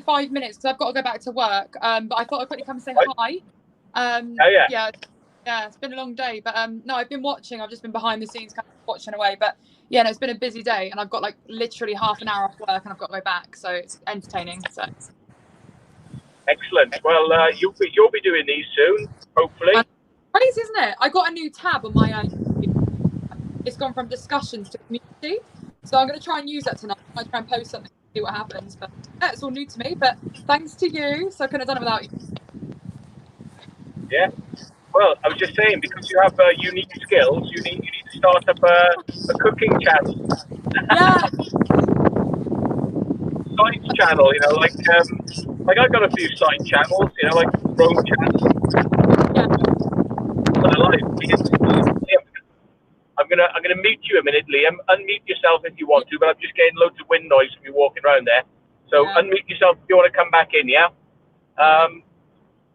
Speaker 4: 5 minutes because I've got to go back to work. But I thought I'd quickly come and say hi. Yeah, it's been a long day, but no, I've been watching. I've just been behind the scenes, kind of watching away. But yeah, no, it's been a busy day, and I've got like literally half an hour off work, and I've got to go back, so it's entertaining. So
Speaker 2: excellent. Well, you'll be doing these soon, hopefully.
Speaker 4: Crazy, isn't it? I got a new tab on my. It's gone from discussions to community, so I'm going to try and use that tonight. I try and post something, see what happens. But yeah, it's all new to me. But thanks to you, so I couldn't have done it without you.
Speaker 2: Yeah. Well, I was just saying, because you have unique skills, you need to start up a cooking channel.
Speaker 4: Yeah.
Speaker 2: Side channel, like I've got a few side channels, like road channels.
Speaker 4: Yeah.
Speaker 2: I'm gonna mute you a minute, Liam. Unmute yourself if you want to, but I'm just getting loads of wind noise from you walking around there. So yeah. Unmute yourself if you want to come back in, yeah.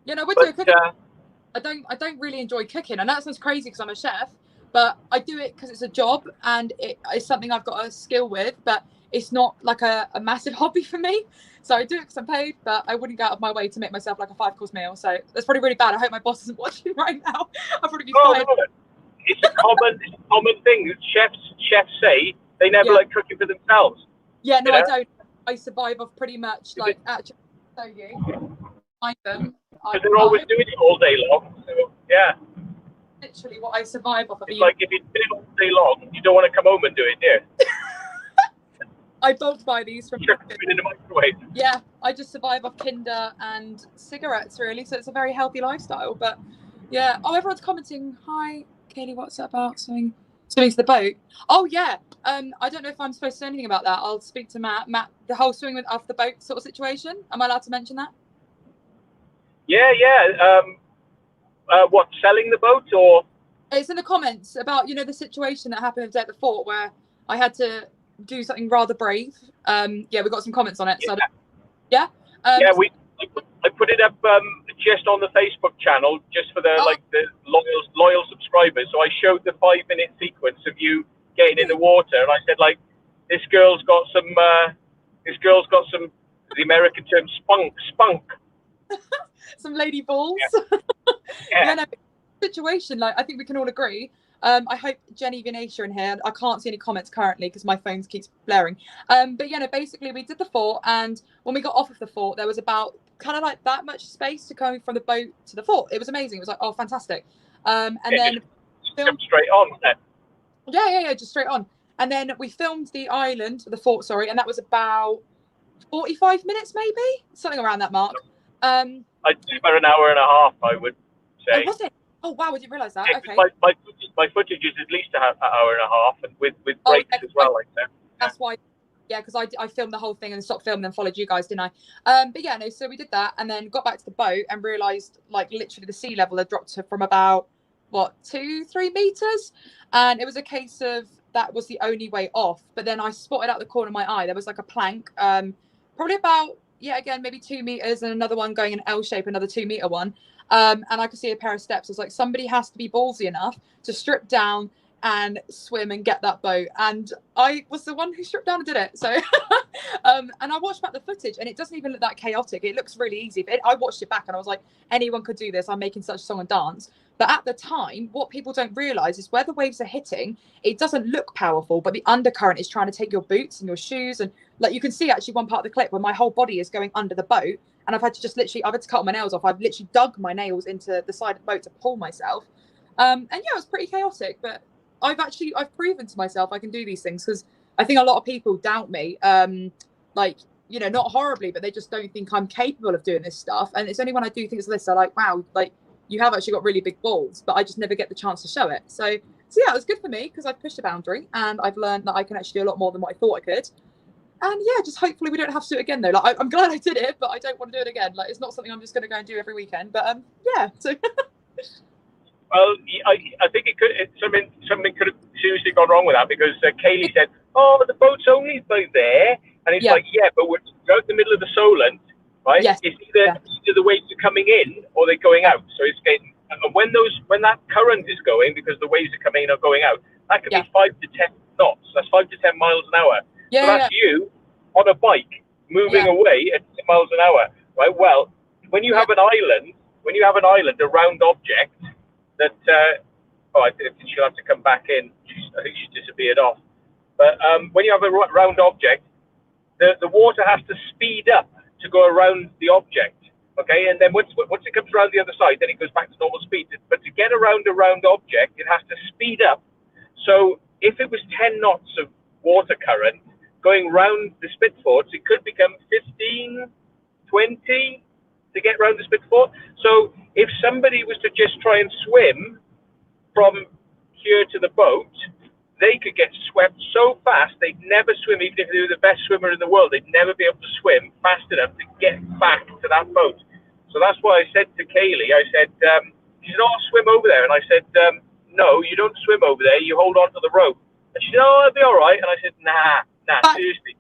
Speaker 4: We're doing cooking. I don't really enjoy cooking, and that sounds crazy because I'm a chef, but I do it because it's a job and it's something I've got a skill with, but it's not like a massive hobby for me. So I do it because I'm paid, but I wouldn't go out of my way to make myself like a 5-course meal. So that's probably really bad. I hope my boss isn't watching right now. I'll probably be fired.
Speaker 2: No. It's a common thing. Chefs say they never like cooking for themselves.
Speaker 4: Yeah, no, I don't. I survive off pretty much like actually find them.
Speaker 2: Because they're always doing it all day long. So, yeah.
Speaker 4: Literally what I survive off of.
Speaker 2: It's like if you do it all day long, you don't want to come home and do it, do you?
Speaker 4: I bulk buy these from
Speaker 2: in the microwave.
Speaker 4: Yeah, I just survive off Kinder and cigarettes, really. So it's a very healthy lifestyle. But yeah. Oh, everyone's commenting. Hi, Katie, what's that about? Swimming to the boat. Oh, yeah. I don't know if I'm supposed to say anything about that. I'll speak to Matt. Matt, the whole swimming off the boat sort of situation. Am I allowed to mention that?
Speaker 2: Yeah. What, selling the boat or?
Speaker 4: It's in the comments about, the situation that happened at the fort where I had to do something rather brave. We got some comments on it. So
Speaker 2: I put it up just on the Facebook channel just for the loyal subscribers. So I showed the 5-minute sequence of you getting in the water, and I said this girl's got some the American term spunk.
Speaker 4: Some lady balls.
Speaker 2: Yeah.
Speaker 4: Situation, I think we can all agree. I hope Jenny Venatia in here. I can't see any comments currently because my phone keeps blaring. Basically we did the fort, and when we got off of the fort, there was about kind of like that much space to go from the boat to the fort. It was amazing. It was like, oh, fantastic. Then
Speaker 2: jump straight on, wasn't it?
Speaker 4: Yeah, just straight on. And then we filmed the fort, and that was about 45 minutes, maybe something around that mark.
Speaker 2: I'd say about an hour and a half, I would say.
Speaker 4: Oh, was it? Oh wow, I didn't realise that.
Speaker 2: Yeah,
Speaker 4: okay.
Speaker 2: My footage is at least an hour and a half, and with breaks as well, like that.
Speaker 4: That's why. Yeah, because I filmed the whole thing and stopped filming and followed you guys, didn't I? So we did that and then got back to the boat and realised literally the sea level had dropped from about 2-3 meters, and it was a case of that was the only way off. But then I spotted out the corner of my eye there was like a plank probably about, yeah, again, maybe 2 meters and another one going in L shape, another 2 meter one. And I could see a pair of steps. I was like, somebody has to be ballsy enough to strip down and swim and get that boat. And I was the one who stripped down and did it. So, and I watched back the footage and it doesn't even look that chaotic. It looks really easy. I watched it back and I was like, anyone could do this. I'm making such a song and dance. But at the time, what people don't realize is where the waves are hitting, it doesn't look powerful, but the undercurrent is trying to take your boots and your shoes. And like you can see actually one part of the clip where my whole body is going under the boat. And I've had to just literally, I've had to cut my nails off. I've literally dug my nails into the side of the boat to pull myself. And yeah, it was pretty chaotic, but I've proven to myself I can do these things, because I think a lot of people doubt me, like, you know, not horribly, but they just don't think I'm capable of doing this stuff. And it's only when I do things like this, they're like, wow, like you have actually got really big balls, but I just never get the chance to show it. So yeah, it was good for me because I've pushed a boundary and I've learned that I can actually do a lot more than what I thought I could. And yeah, just hopefully we don't have to do it again though. Like I'm glad I did it, but I don't want to do it again. Like it's not something I'm just going to go and do every weekend. But yeah, so.
Speaker 2: Well, I think something could have seriously gone wrong with that, because Kaylee said, "Oh, the boat's only by there," and it's like, "Yeah, but we're out in the middle of the Solent, right?
Speaker 4: Yes.
Speaker 2: It's either the waves are coming in or they're going out. So it's getting, and when that current is going, because the waves are coming in or going out, that could be 5 to 10 knots. That's 5 to 10 miles an hour. So that's you on a bike moving away at 10 miles an hour, right? Well, when you have an island, a round object that, I think she'll have to come back in. I think she disappeared off. But when you have a round object, the water has to speed up to go around the object, okay? And then once it comes around the other side, then it goes back to normal speed. But to get around a round object, it has to speed up. So if it was 10 knots of water current going round the Spitforts, it could become 15, 20 to get round the Spitfort. So if somebody was to just try and swim from here to the boat, they could get swept so fast they'd never swim. Even if they were the best swimmer in the world, they'd never be able to swim fast enough to get back to that boat. So that's why I said to Kaylee, I said, she said, "Oh, I'll swim over there." And I said, "No, you don't swim over there. You hold on to the rope." And she said, "Oh, I'll be all right." And I said, nah, seriously,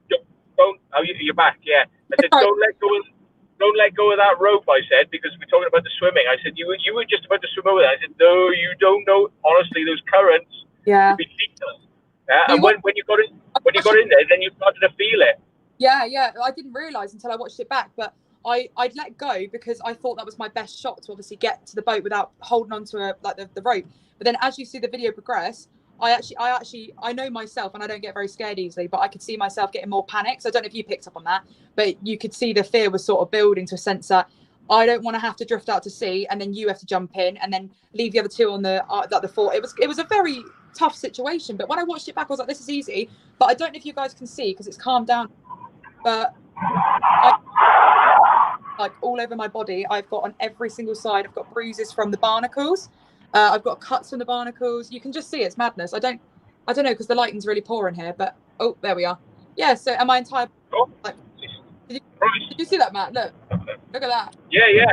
Speaker 2: don't. Oh, you're back, yeah. I said, don't let go of that rope. I said, because we're talking about the swimming. I said, you were just about to swim over there. I said, no, you don't know. Honestly, those currents.
Speaker 4: Yeah.
Speaker 2: And when you got in there, then you started to feel it.
Speaker 4: Yeah. I didn't realise until I watched it back, but I'd let go because I thought that was my best shot to obviously get to the boat without holding on to the rope. But then as you see the video progress, I know myself and I don't get very scared easily, but I could see myself getting more panicked. So I don't know if you picked up on that, but you could see the fear was sort of building to a sense that I don't want to have to drift out to sea and then you have to jump in and then leave the other two on the fort. It was a very tough situation, but when I watched it back, I was like, this is easy. But I don't know if you guys can see because it's calmed down, but like all over my body, I've got on every single side, I've got bruises from the barnacles. I've got cuts from the barnacles. You can just see it's madness. I don't know because the lighting's really poor in here, but oh, there we are. Yeah. So, and my entire like, did you see that, Matt? Look at that.
Speaker 2: Yeah.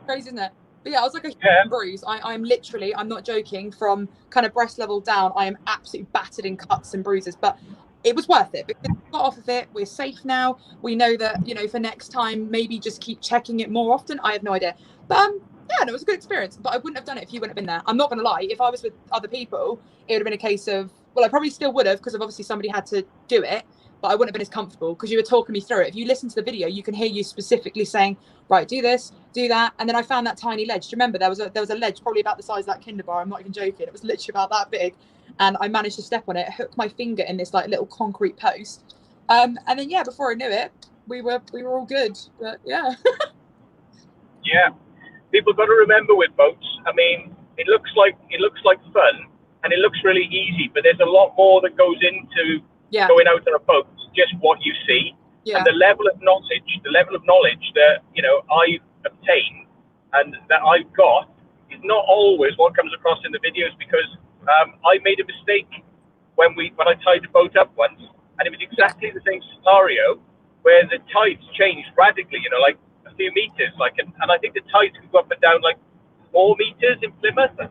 Speaker 4: Crazy, isn't it? But yeah, I was like a bruise. I'm literally, I'm not joking. From kind of breast level down, I am absolutely battered in cuts and bruises. But it was worth it because we got off of it. We're safe now. We know that, you know, for next time, maybe just keep checking it more often. I have no idea. But yeah, no, it was a good experience, but I wouldn't have done it if you wouldn't have been there. I'm not going to lie. If I was with other people, it would have been a case of, well, I probably still would have because of obviously somebody had to do it, but I wouldn't have been as comfortable because you were talking me through it. If you listen to the video, you can hear you specifically saying, right, do this, do that. And then I found that tiny ledge. Do you remember there was a ledge probably about the size of that Kinder bar? I'm not even joking. It was literally about that big. And I managed to step on it, hook my finger in this like little concrete post. And then, yeah, before I knew it, we were all good. But yeah.
Speaker 2: Yeah. People got to remember with boats, I mean, it looks like fun and it looks really easy, but there's a lot more that goes into going out on a boat, just what you see. And the level of knowledge that, you know, I've obtained and that I've got is not always what comes across in the videos, because I made a mistake when I tied the boat up once, and it was exactly the same scenario where the tides changed radically, you know, like a few meters, like, and I think the tides can go up and down like 4 meters in Plymouth and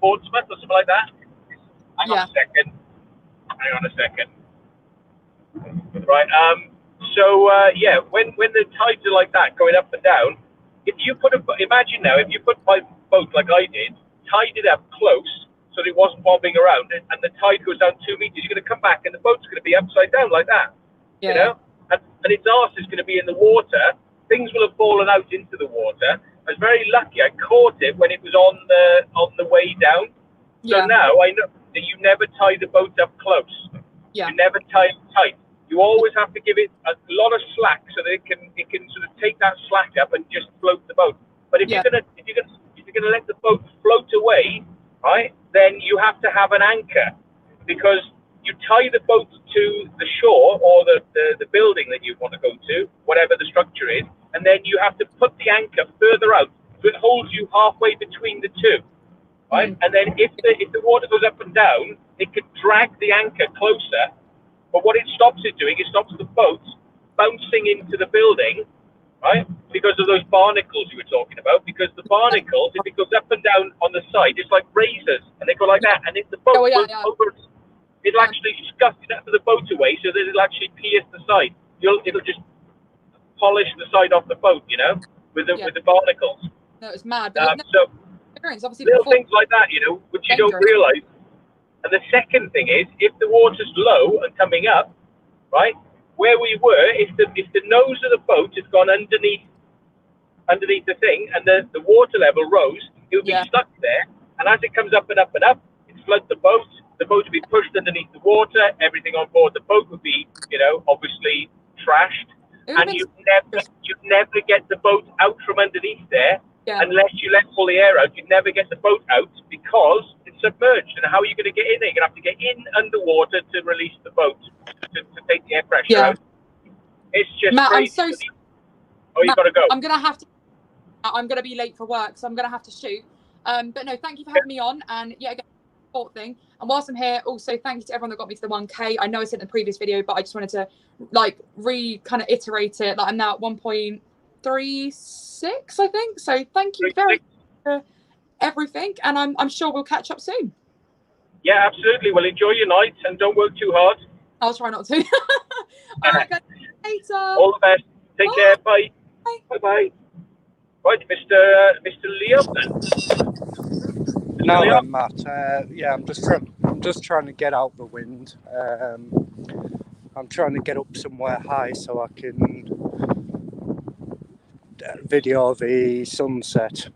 Speaker 2: Portsmouth or something like that. Hang on a second. Right. So yeah, when the tides are like that, going up and down, if you imagine now, if you put my boat like I did, tied it up close so that it wasn't bobbing around, and the tide goes down 2 meters, you're going to come back and the boat's going to be upside down like that,
Speaker 4: Yeah.
Speaker 2: you know, and its arse is going to be in the water. Things will have fallen out into the water. I was very lucky. I caught it when it was on the way down. So
Speaker 4: Yeah.
Speaker 2: now I know that you never tie the boat up close.
Speaker 4: Yeah.
Speaker 2: You never tie it tight. You always have to give it a lot of slack so that it can sort of take that slack up and just float the boat. But if
Speaker 4: Yeah.
Speaker 2: you're gonna let the boat float away, right, then you have to have an anchor, because you tie the boat to the shore or the building that you want to go to, whatever the structure is, and then you have to put the anchor further out so it holds you halfway between the two. Right? And then if the water goes up and down, it could drag the anchor closer. But what it stops it doing, it stops the boat bouncing into the building, right? Because of those barnacles you were talking about. Because the barnacles, if it goes up and down on the side, it's like razors, and they go like that. And if the boat goes over, it'll actually scuff the boat away so that it'll actually pierce the side. It'll just polish the side off the boat, you know, with the barnacles.
Speaker 4: No, it's mad. But
Speaker 2: So
Speaker 4: obviously
Speaker 2: little things like that, you know, which you don't realise. And the second thing is, if the water's low and coming up, right, where we were, if the nose of the boat had gone underneath the thing, and the water level rose, it would be stuck there. And as it comes up and up and up, it floods the boat. The boat would be pushed underneath the water. Everything on board the boat would be, you know, obviously trashed. And you'd never get the boat out from underneath there. Yeah. Unless you let all the air out, you'd never get the boat out because it's submerged. And how are you going to get in there? You're going to have to get in underwater to release the boat, to take the air pressure out. It's just
Speaker 4: Matt,
Speaker 2: crazy. You've got to go.
Speaker 4: I'm going to be late for work, so I'm going to have to shoot. But no, thank you for having me on. And yeah, again, support thing. And whilst I'm here, also thank you to everyone that got me to the 1K. I know I said in the previous video, but I just wanted to like kind of iterate it. Like I'm now at 1.36, I think. So thank you very much for everything, and I'm sure we'll catch up soon.
Speaker 2: Yeah, absolutely. Well, enjoy your night and don't work too hard.
Speaker 4: I'll try not to. All right, guys. Later.
Speaker 2: All the best. Take care. Bye. Bye. Bye. Right, Mr. Leo.
Speaker 3: No, I'm Matt. Yeah, I'm just trying to get out the wind. I'm trying to get up somewhere high so I can video the sunset.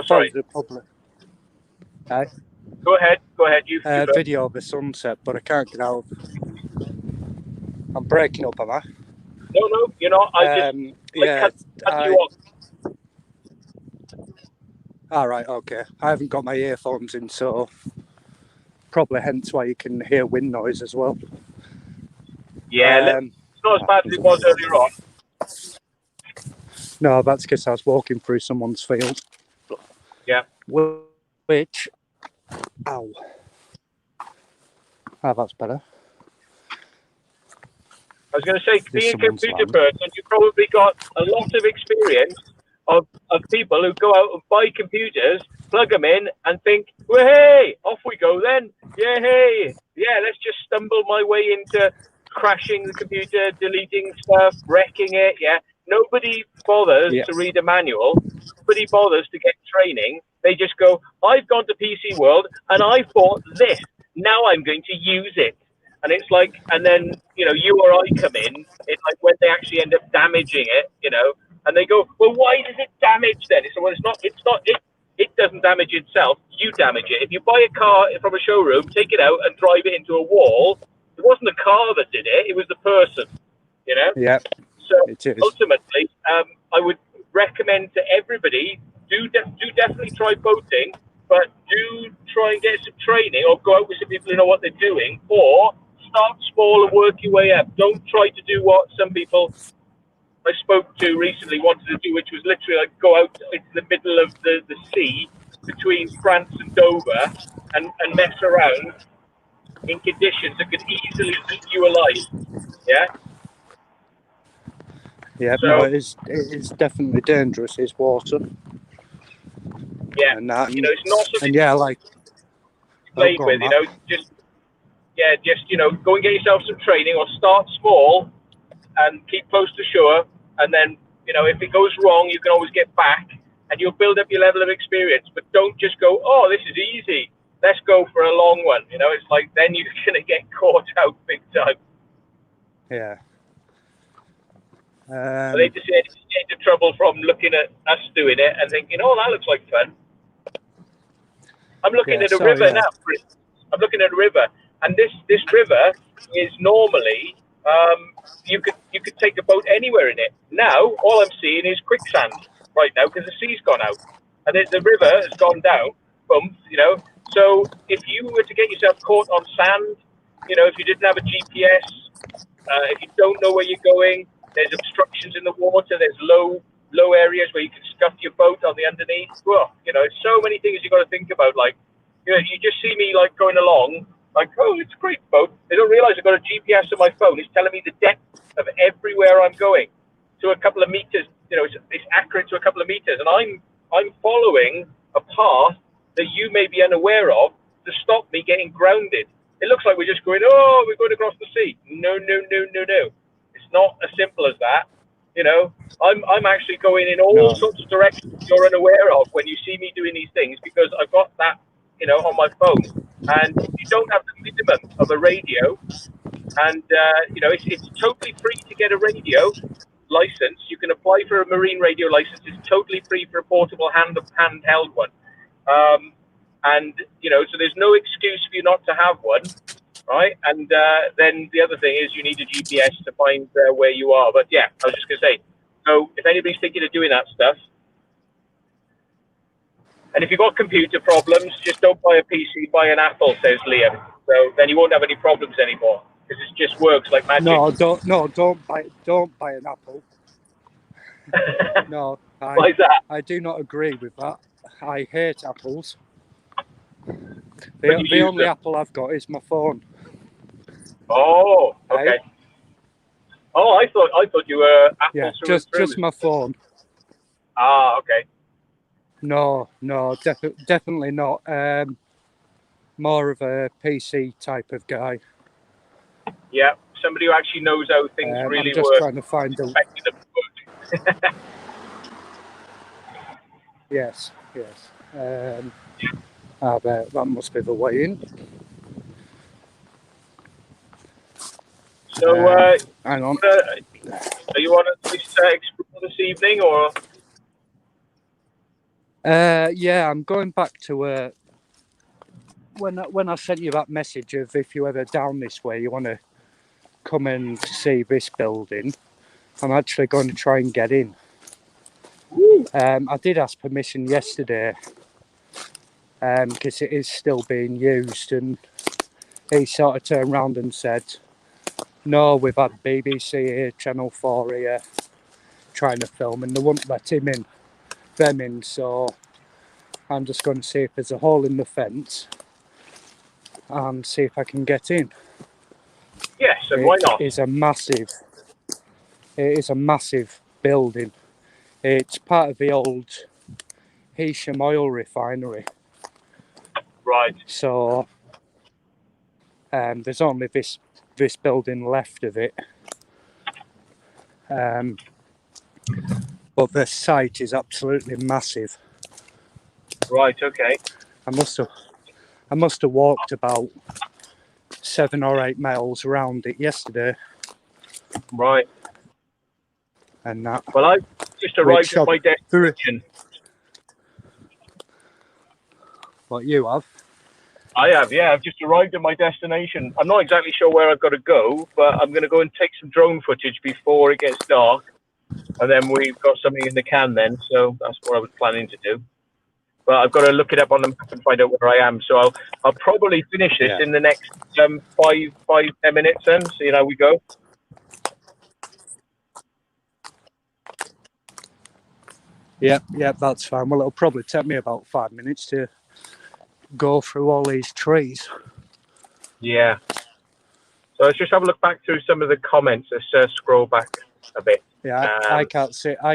Speaker 2: Sorry.
Speaker 3: The public. Hey?
Speaker 2: Go ahead. You
Speaker 3: video the sunset, but I can't get out. I'm breaking up, am I?
Speaker 2: No, you're not. Cut you off.
Speaker 3: All right, okay. I haven't got my earphones in, so probably hence why you can hear wind noise as well.
Speaker 2: Yeah, it's not as bad as it was earlier on.
Speaker 3: No, that's because I was walking through someone's field.
Speaker 2: Yeah.
Speaker 3: Which, ow. Oh, that's better.
Speaker 2: I was going to say, being a computer person, you've probably got a lot of experience of people who go out and buy computers, plug them in, and think, well, hey, off we go then. Yeah, hey. Yeah, let's just stumble my way into crashing the computer, deleting stuff, wrecking it. Yeah. Nobody bothers to read a manual. Nobody bothers to get training. They just go, I've gone to PC World and I bought this. Now I'm going to use it. And it's like, and then, you know, you or I come in, it's like when they actually end up damaging it, you know, and they go, well, why does it damage then? It's, well, it doesn't damage itself. You damage it. If you buy a car from a showroom, take it out and drive it into a wall, it wasn't the car that did it. It was the person, you know?
Speaker 3: Yeah.
Speaker 2: So ultimately, I would recommend to everybody, do definitely try boating, but do try and get some training or go out with some people who know what they're doing, or start small and work your way up. Don't try to do what some people I spoke to recently wanted to do, which was literally like go out into the middle of the sea between France and Dover and mess around in conditions that could easily eat you alive. Yeah?
Speaker 3: Yeah, so, no, it is definitely dangerous, it's water.
Speaker 2: Yeah,
Speaker 3: and
Speaker 2: you know, it's not something
Speaker 3: and yeah, like
Speaker 2: played with, you know, just yeah, just, go and get yourself some training, or start small and keep close to shore. And then, if it goes wrong, you can always get back and you'll build up your level of experience. But don't just go, oh, this is easy, let's go for a long one. It's like, then you're going to get caught out big time.
Speaker 3: Yeah.
Speaker 2: I hate to see any into trouble from looking at us doing it and thinking, oh, that looks like fun. I'm looking at a river now. I'm looking at a river, and this river is normally you could take a boat anywhere in it. Now all I'm seeing is quicksand right now because the sea's gone out and the river has gone down. Boom, So if you were to get yourself caught on sand, if you didn't have a GPS, if you don't know where you're going, there's obstructions in the water. There's low areas where you can scuff your boat on the underneath. Well, so many things you got to think about. Like, you just see me like going along, like, oh, it's a great boat. They don't realize I've got a GPS on my phone. It's telling me the depth of everywhere I'm going to a couple of meters. It's accurate to a couple of meters, and I'm following a path that you may be unaware of to stop me getting grounded. It looks like we're just going, oh, we're going across the sea. No. It's not as simple as that. I'm actually going in all sorts of directions you're unaware of when you see me doing these things, because I've got that, on my phone. And you don't have the minimum of a radio. And, it's totally free to get a radio license. You can apply for a marine radio license. It's totally free for a portable handheld one. So there's no excuse for you not to have one. Right, and then the other thing is you need a GPS to find where you are. But yeah, I was just going to say, so if anybody's thinking of doing that stuff, and if you've got computer problems, just don't buy a PC, buy an Apple, says Liam. So then you won't have any problems anymore, because it just works like magic.
Speaker 3: Don't buy an Apple. No,
Speaker 2: why is that?
Speaker 3: I do not agree with that. I hate apples. The only Apple I've got is my phone.
Speaker 2: Oh, okay. Hey? Oh, I thought you were Apple.
Speaker 3: Yeah, just my phone.
Speaker 2: Ah, okay.
Speaker 3: No, definitely not. More of a PC type of guy.
Speaker 2: Yeah, somebody who actually knows how things really
Speaker 3: I'm just
Speaker 2: work.
Speaker 3: Trying to find a. Yes. That must be the way in.
Speaker 2: So,
Speaker 3: hang on.
Speaker 2: Are you on at least explore this evening, or?
Speaker 3: Yeah, I'm going back to when I sent you that message of if you ever down this way, you want to come and see this building. I'm actually going to try and get in. I did ask permission yesterday because it is still being used, and he sort of turned around and said, no, we've had BBC here, Channel 4 here, trying to film, and they wouldn't let them in, so I'm just going to see if there's a hole in the fence and see if I can get in.
Speaker 2: Yes, and why not?
Speaker 3: It is a massive building. It's part of the old Heysham oil refinery.
Speaker 2: Right.
Speaker 3: So there's only this building left of it. But the site is absolutely massive.
Speaker 2: Right, okay.
Speaker 3: I must have walked about 7 or 8 miles around it yesterday.
Speaker 2: Right.
Speaker 3: And that.
Speaker 2: Well, I just arrived at my destination.
Speaker 3: What, you have?
Speaker 2: I have, yeah. I've just arrived at my destination. I'm not exactly sure where I've got to go, but I'm going to go and take some drone footage before it gets dark. And then we've got something in the can then, so that's what I was planning to do. But I've got to look it up on the map and find out where I am. So I'll probably finish this in the next 10 minutes then, see how we go.
Speaker 3: Yeah, that's fine. Well, it'll probably take me about 5 minutes to go through all these trees.
Speaker 2: Yeah. So let's just have a look back through some of the comments. Let's scroll back a bit.
Speaker 3: Yeah, I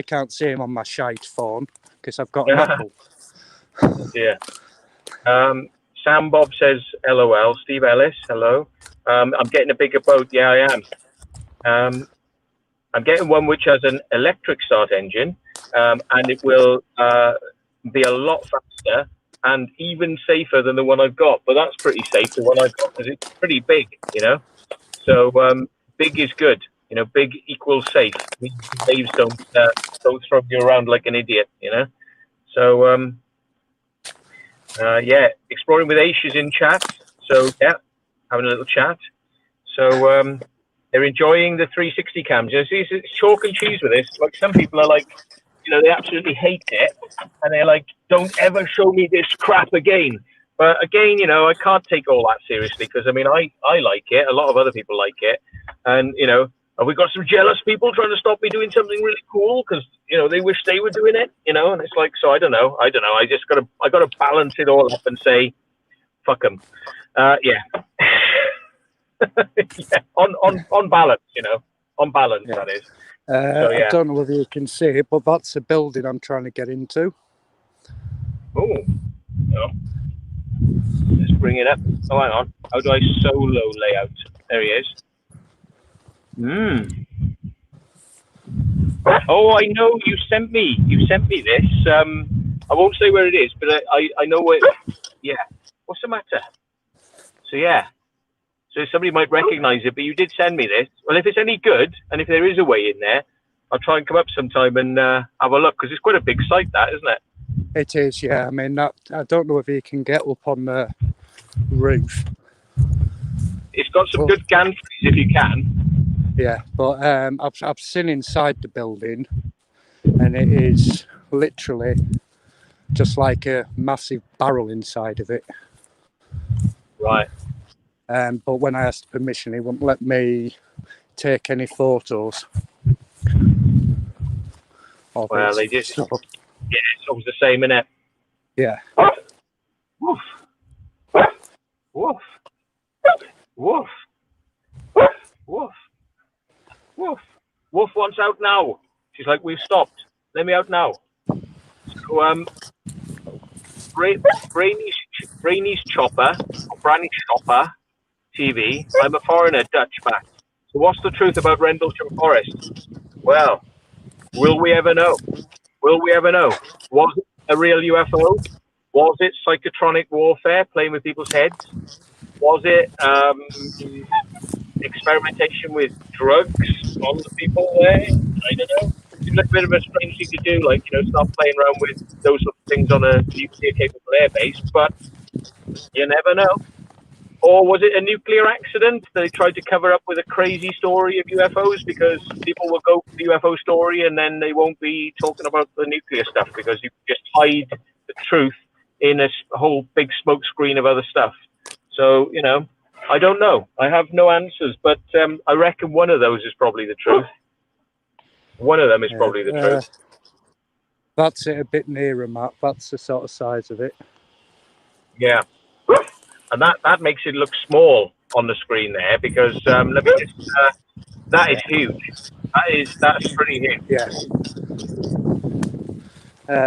Speaker 3: can't see him on my shite phone because I've got an Apple.
Speaker 2: Yeah. Sam Bob says LOL. Steve Ellis, hello. I'm getting a bigger boat. Yeah, I am. I'm getting one which has an electric start engine, and it will be a lot faster and even safer than the one I've got. But that's pretty safe, the one I've got, because it's pretty big, you know. So big is good, you know. Big equals safe. Waves don't throw you around like an idiot, you know. So yeah, exploring with Aish is in chat. So yeah, having a little chat. So they're enjoying the 360 cams. You know, see, it's chalk and cheese with this. Like, some people are like, you know, they absolutely hate it, and they're like, don't ever show me this crap again. But again, you know, I can't take all that seriously, because I mean, I like it. A lot of other people like it, and you know, have we got some jealous people trying to stop me doing something really cool because, you know, they wish they were doing it, you know? And it's like, so I don't know. I just gotta balance it all up and say, fuck them. Yeah. Yeah, on balance, you know, on balance,
Speaker 3: Yeah.
Speaker 2: that is. So, yeah.
Speaker 3: I don't know whether you can see it, but that's a building I'm trying to get into.
Speaker 2: Oh, no. Let's bring it up. Oh, hang on. How do I solo layout? There he is. Oh, I know. You sent me this. I won't say where it is, but I know where. Yeah. What's the matter? So, yeah. So somebody might recognise it, but you did send me this. Well, if it's any good, and if there is a way in there, I'll try and come up sometime and have a look, because it's quite a big site, that, isn't it?
Speaker 3: It is, yeah. I mean, I don't know if you can get up on the roof.
Speaker 2: It's got some good gantries if you can.
Speaker 3: Yeah, but I've seen inside the building, and it is literally just like a massive barrel inside of it.
Speaker 2: Right.
Speaker 3: But when I asked permission, he wouldn't let me take any photos.
Speaker 2: Well, they just... So, yeah, it's always the same, isn't it?
Speaker 3: Yeah.
Speaker 2: Woof. Woof. Woof. Woof. Woof. Woof wants out now. She's like, we've stopped. Let me out now. So, Brainy's Chopper, or Branny Shopper TV. I'm a foreigner, Dutch back. So what's the truth about Rendlesham Forest? Well, will we ever know? Will we ever know? Was it a real UFO? Was it psychotronic warfare, playing with people's heads? Was it experimentation with drugs on the people there? I don't know. It seems like a bit of a strange thing to do, like, you know, start playing around with those sort of things on a nuclear-capable airbase, but you never know. Or was it a nuclear accident that they tried to cover up with a crazy story of UFOs, because people will go for the UFO story and then they won't be talking about the nuclear stuff because you just hide the truth in a whole big smoke screen of other stuff. So, you know, I don't know. I have no answers, but I reckon one of those is probably the truth. One of them is probably the truth.
Speaker 3: That's it a bit nearer, Matt. That's the sort of size of it. Yeah.
Speaker 2: And that makes it look small on the screen there, because let me just, that is huge. That's pretty huge.
Speaker 3: Yeah.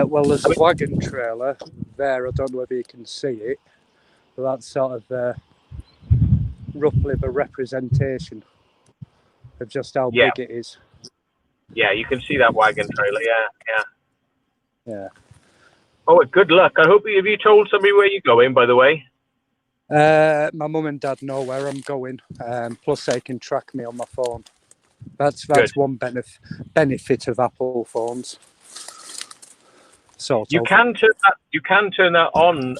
Speaker 3: Well, there's a wagon trailer there. I don't know whether you can see it, but that's sort of roughly the representation of just how big it is.
Speaker 2: Yeah, you can see that wagon trailer. Yeah. Oh, good luck. I hope have you told somebody where you're going, by the way?
Speaker 3: My mum and dad know where I'm going. Plus, they can track me on my phone. That's one benefit of Apple phones. Sort
Speaker 2: you
Speaker 3: of.
Speaker 2: Can turn that on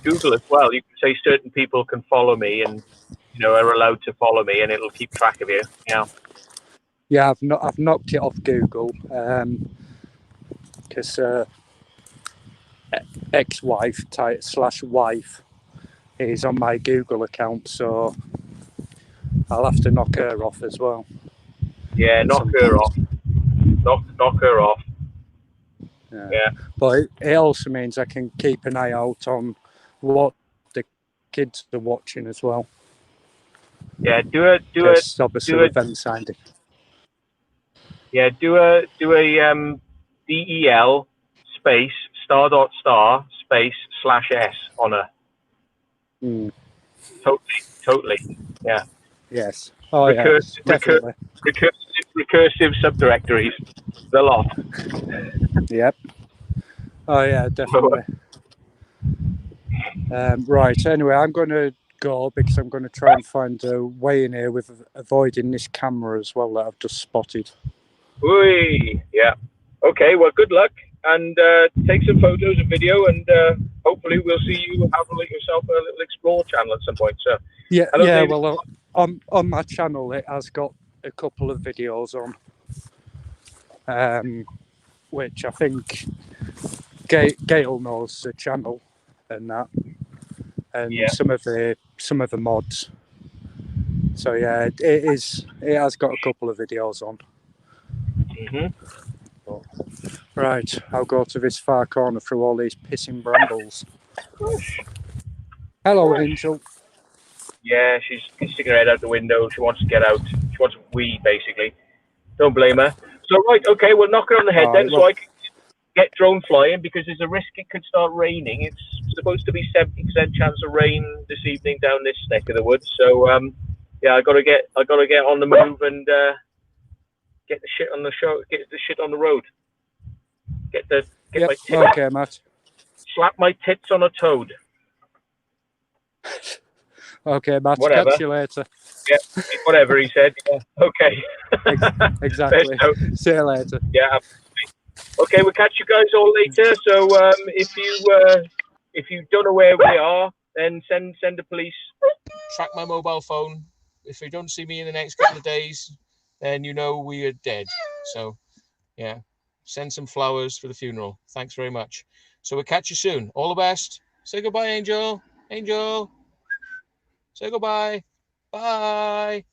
Speaker 2: Google as well. You can say certain people can follow me, and you know, are allowed to follow me, and it'll keep track of you. Yeah.
Speaker 3: Yeah, I've knocked it off Google because ex-wife /wife is on my Google account, so I'll have to knock her off as well.
Speaker 2: Yeah, knock her off. Knock her off. Yeah.
Speaker 3: But it also means I can keep an eye out on what the kids are watching as well.
Speaker 2: Yeah, do a
Speaker 3: event signed.
Speaker 2: Yeah, do a DEL space ** space /s on her.
Speaker 3: Mm.
Speaker 2: Totally. Yeah.
Speaker 3: Yes. Oh yes, definitely.
Speaker 2: Recursive subdirectories. The lot.
Speaker 3: Yep. Oh yeah, definitely. Right. Anyway, I'm going to go because I'm going to try and find a way in here with avoiding this camera as well that I've just spotted.
Speaker 2: Ooh, yeah. Okay, well, good luck, and take some photos and video, and hopefully we'll see you have yourself a little explore channel at some point. So,
Speaker 3: Yeah,
Speaker 2: hello,
Speaker 3: yeah.
Speaker 2: David.
Speaker 3: Well, on my channel, it has got a couple of videos on, which I think Gail knows the channel and that, and
Speaker 2: Yeah.
Speaker 3: some of the mods. So yeah, it has got a couple of videos on. Right, I'll go to this far corner through all these pissing brambles. Hello, Angel.
Speaker 2: Yeah, she's sticking her head out the window. She wants to get out. She wants a wee, basically. Don't blame her. So, right, okay, we'll knock her on the head then, so I can get drone flying, because there's a risk it could start raining. It's supposed to be 70% chance of rain this evening down this neck of the woods. So, yeah, I gotta get on the move and get the shit on the show. Get the shit on the road. Get my tits.
Speaker 3: Okay, Matt.
Speaker 2: Slap my tits on a toad.
Speaker 3: Okay, Matt.
Speaker 2: Whatever.
Speaker 3: Catch you later.
Speaker 2: Yeah, whatever he said. Yeah. Okay.
Speaker 3: Exactly. See you later.
Speaker 2: Yeah. Okay, we'll catch you guys all later. So if you don't know where we are, then send the police.
Speaker 1: Track my mobile phone. If you don't see me in the next couple of days, then you know we are dead. So, yeah, send some flowers for the funeral. Thanks very much. So we'll catch you soon. All the best. Say goodbye, Angel. Angel. Say goodbye. Bye.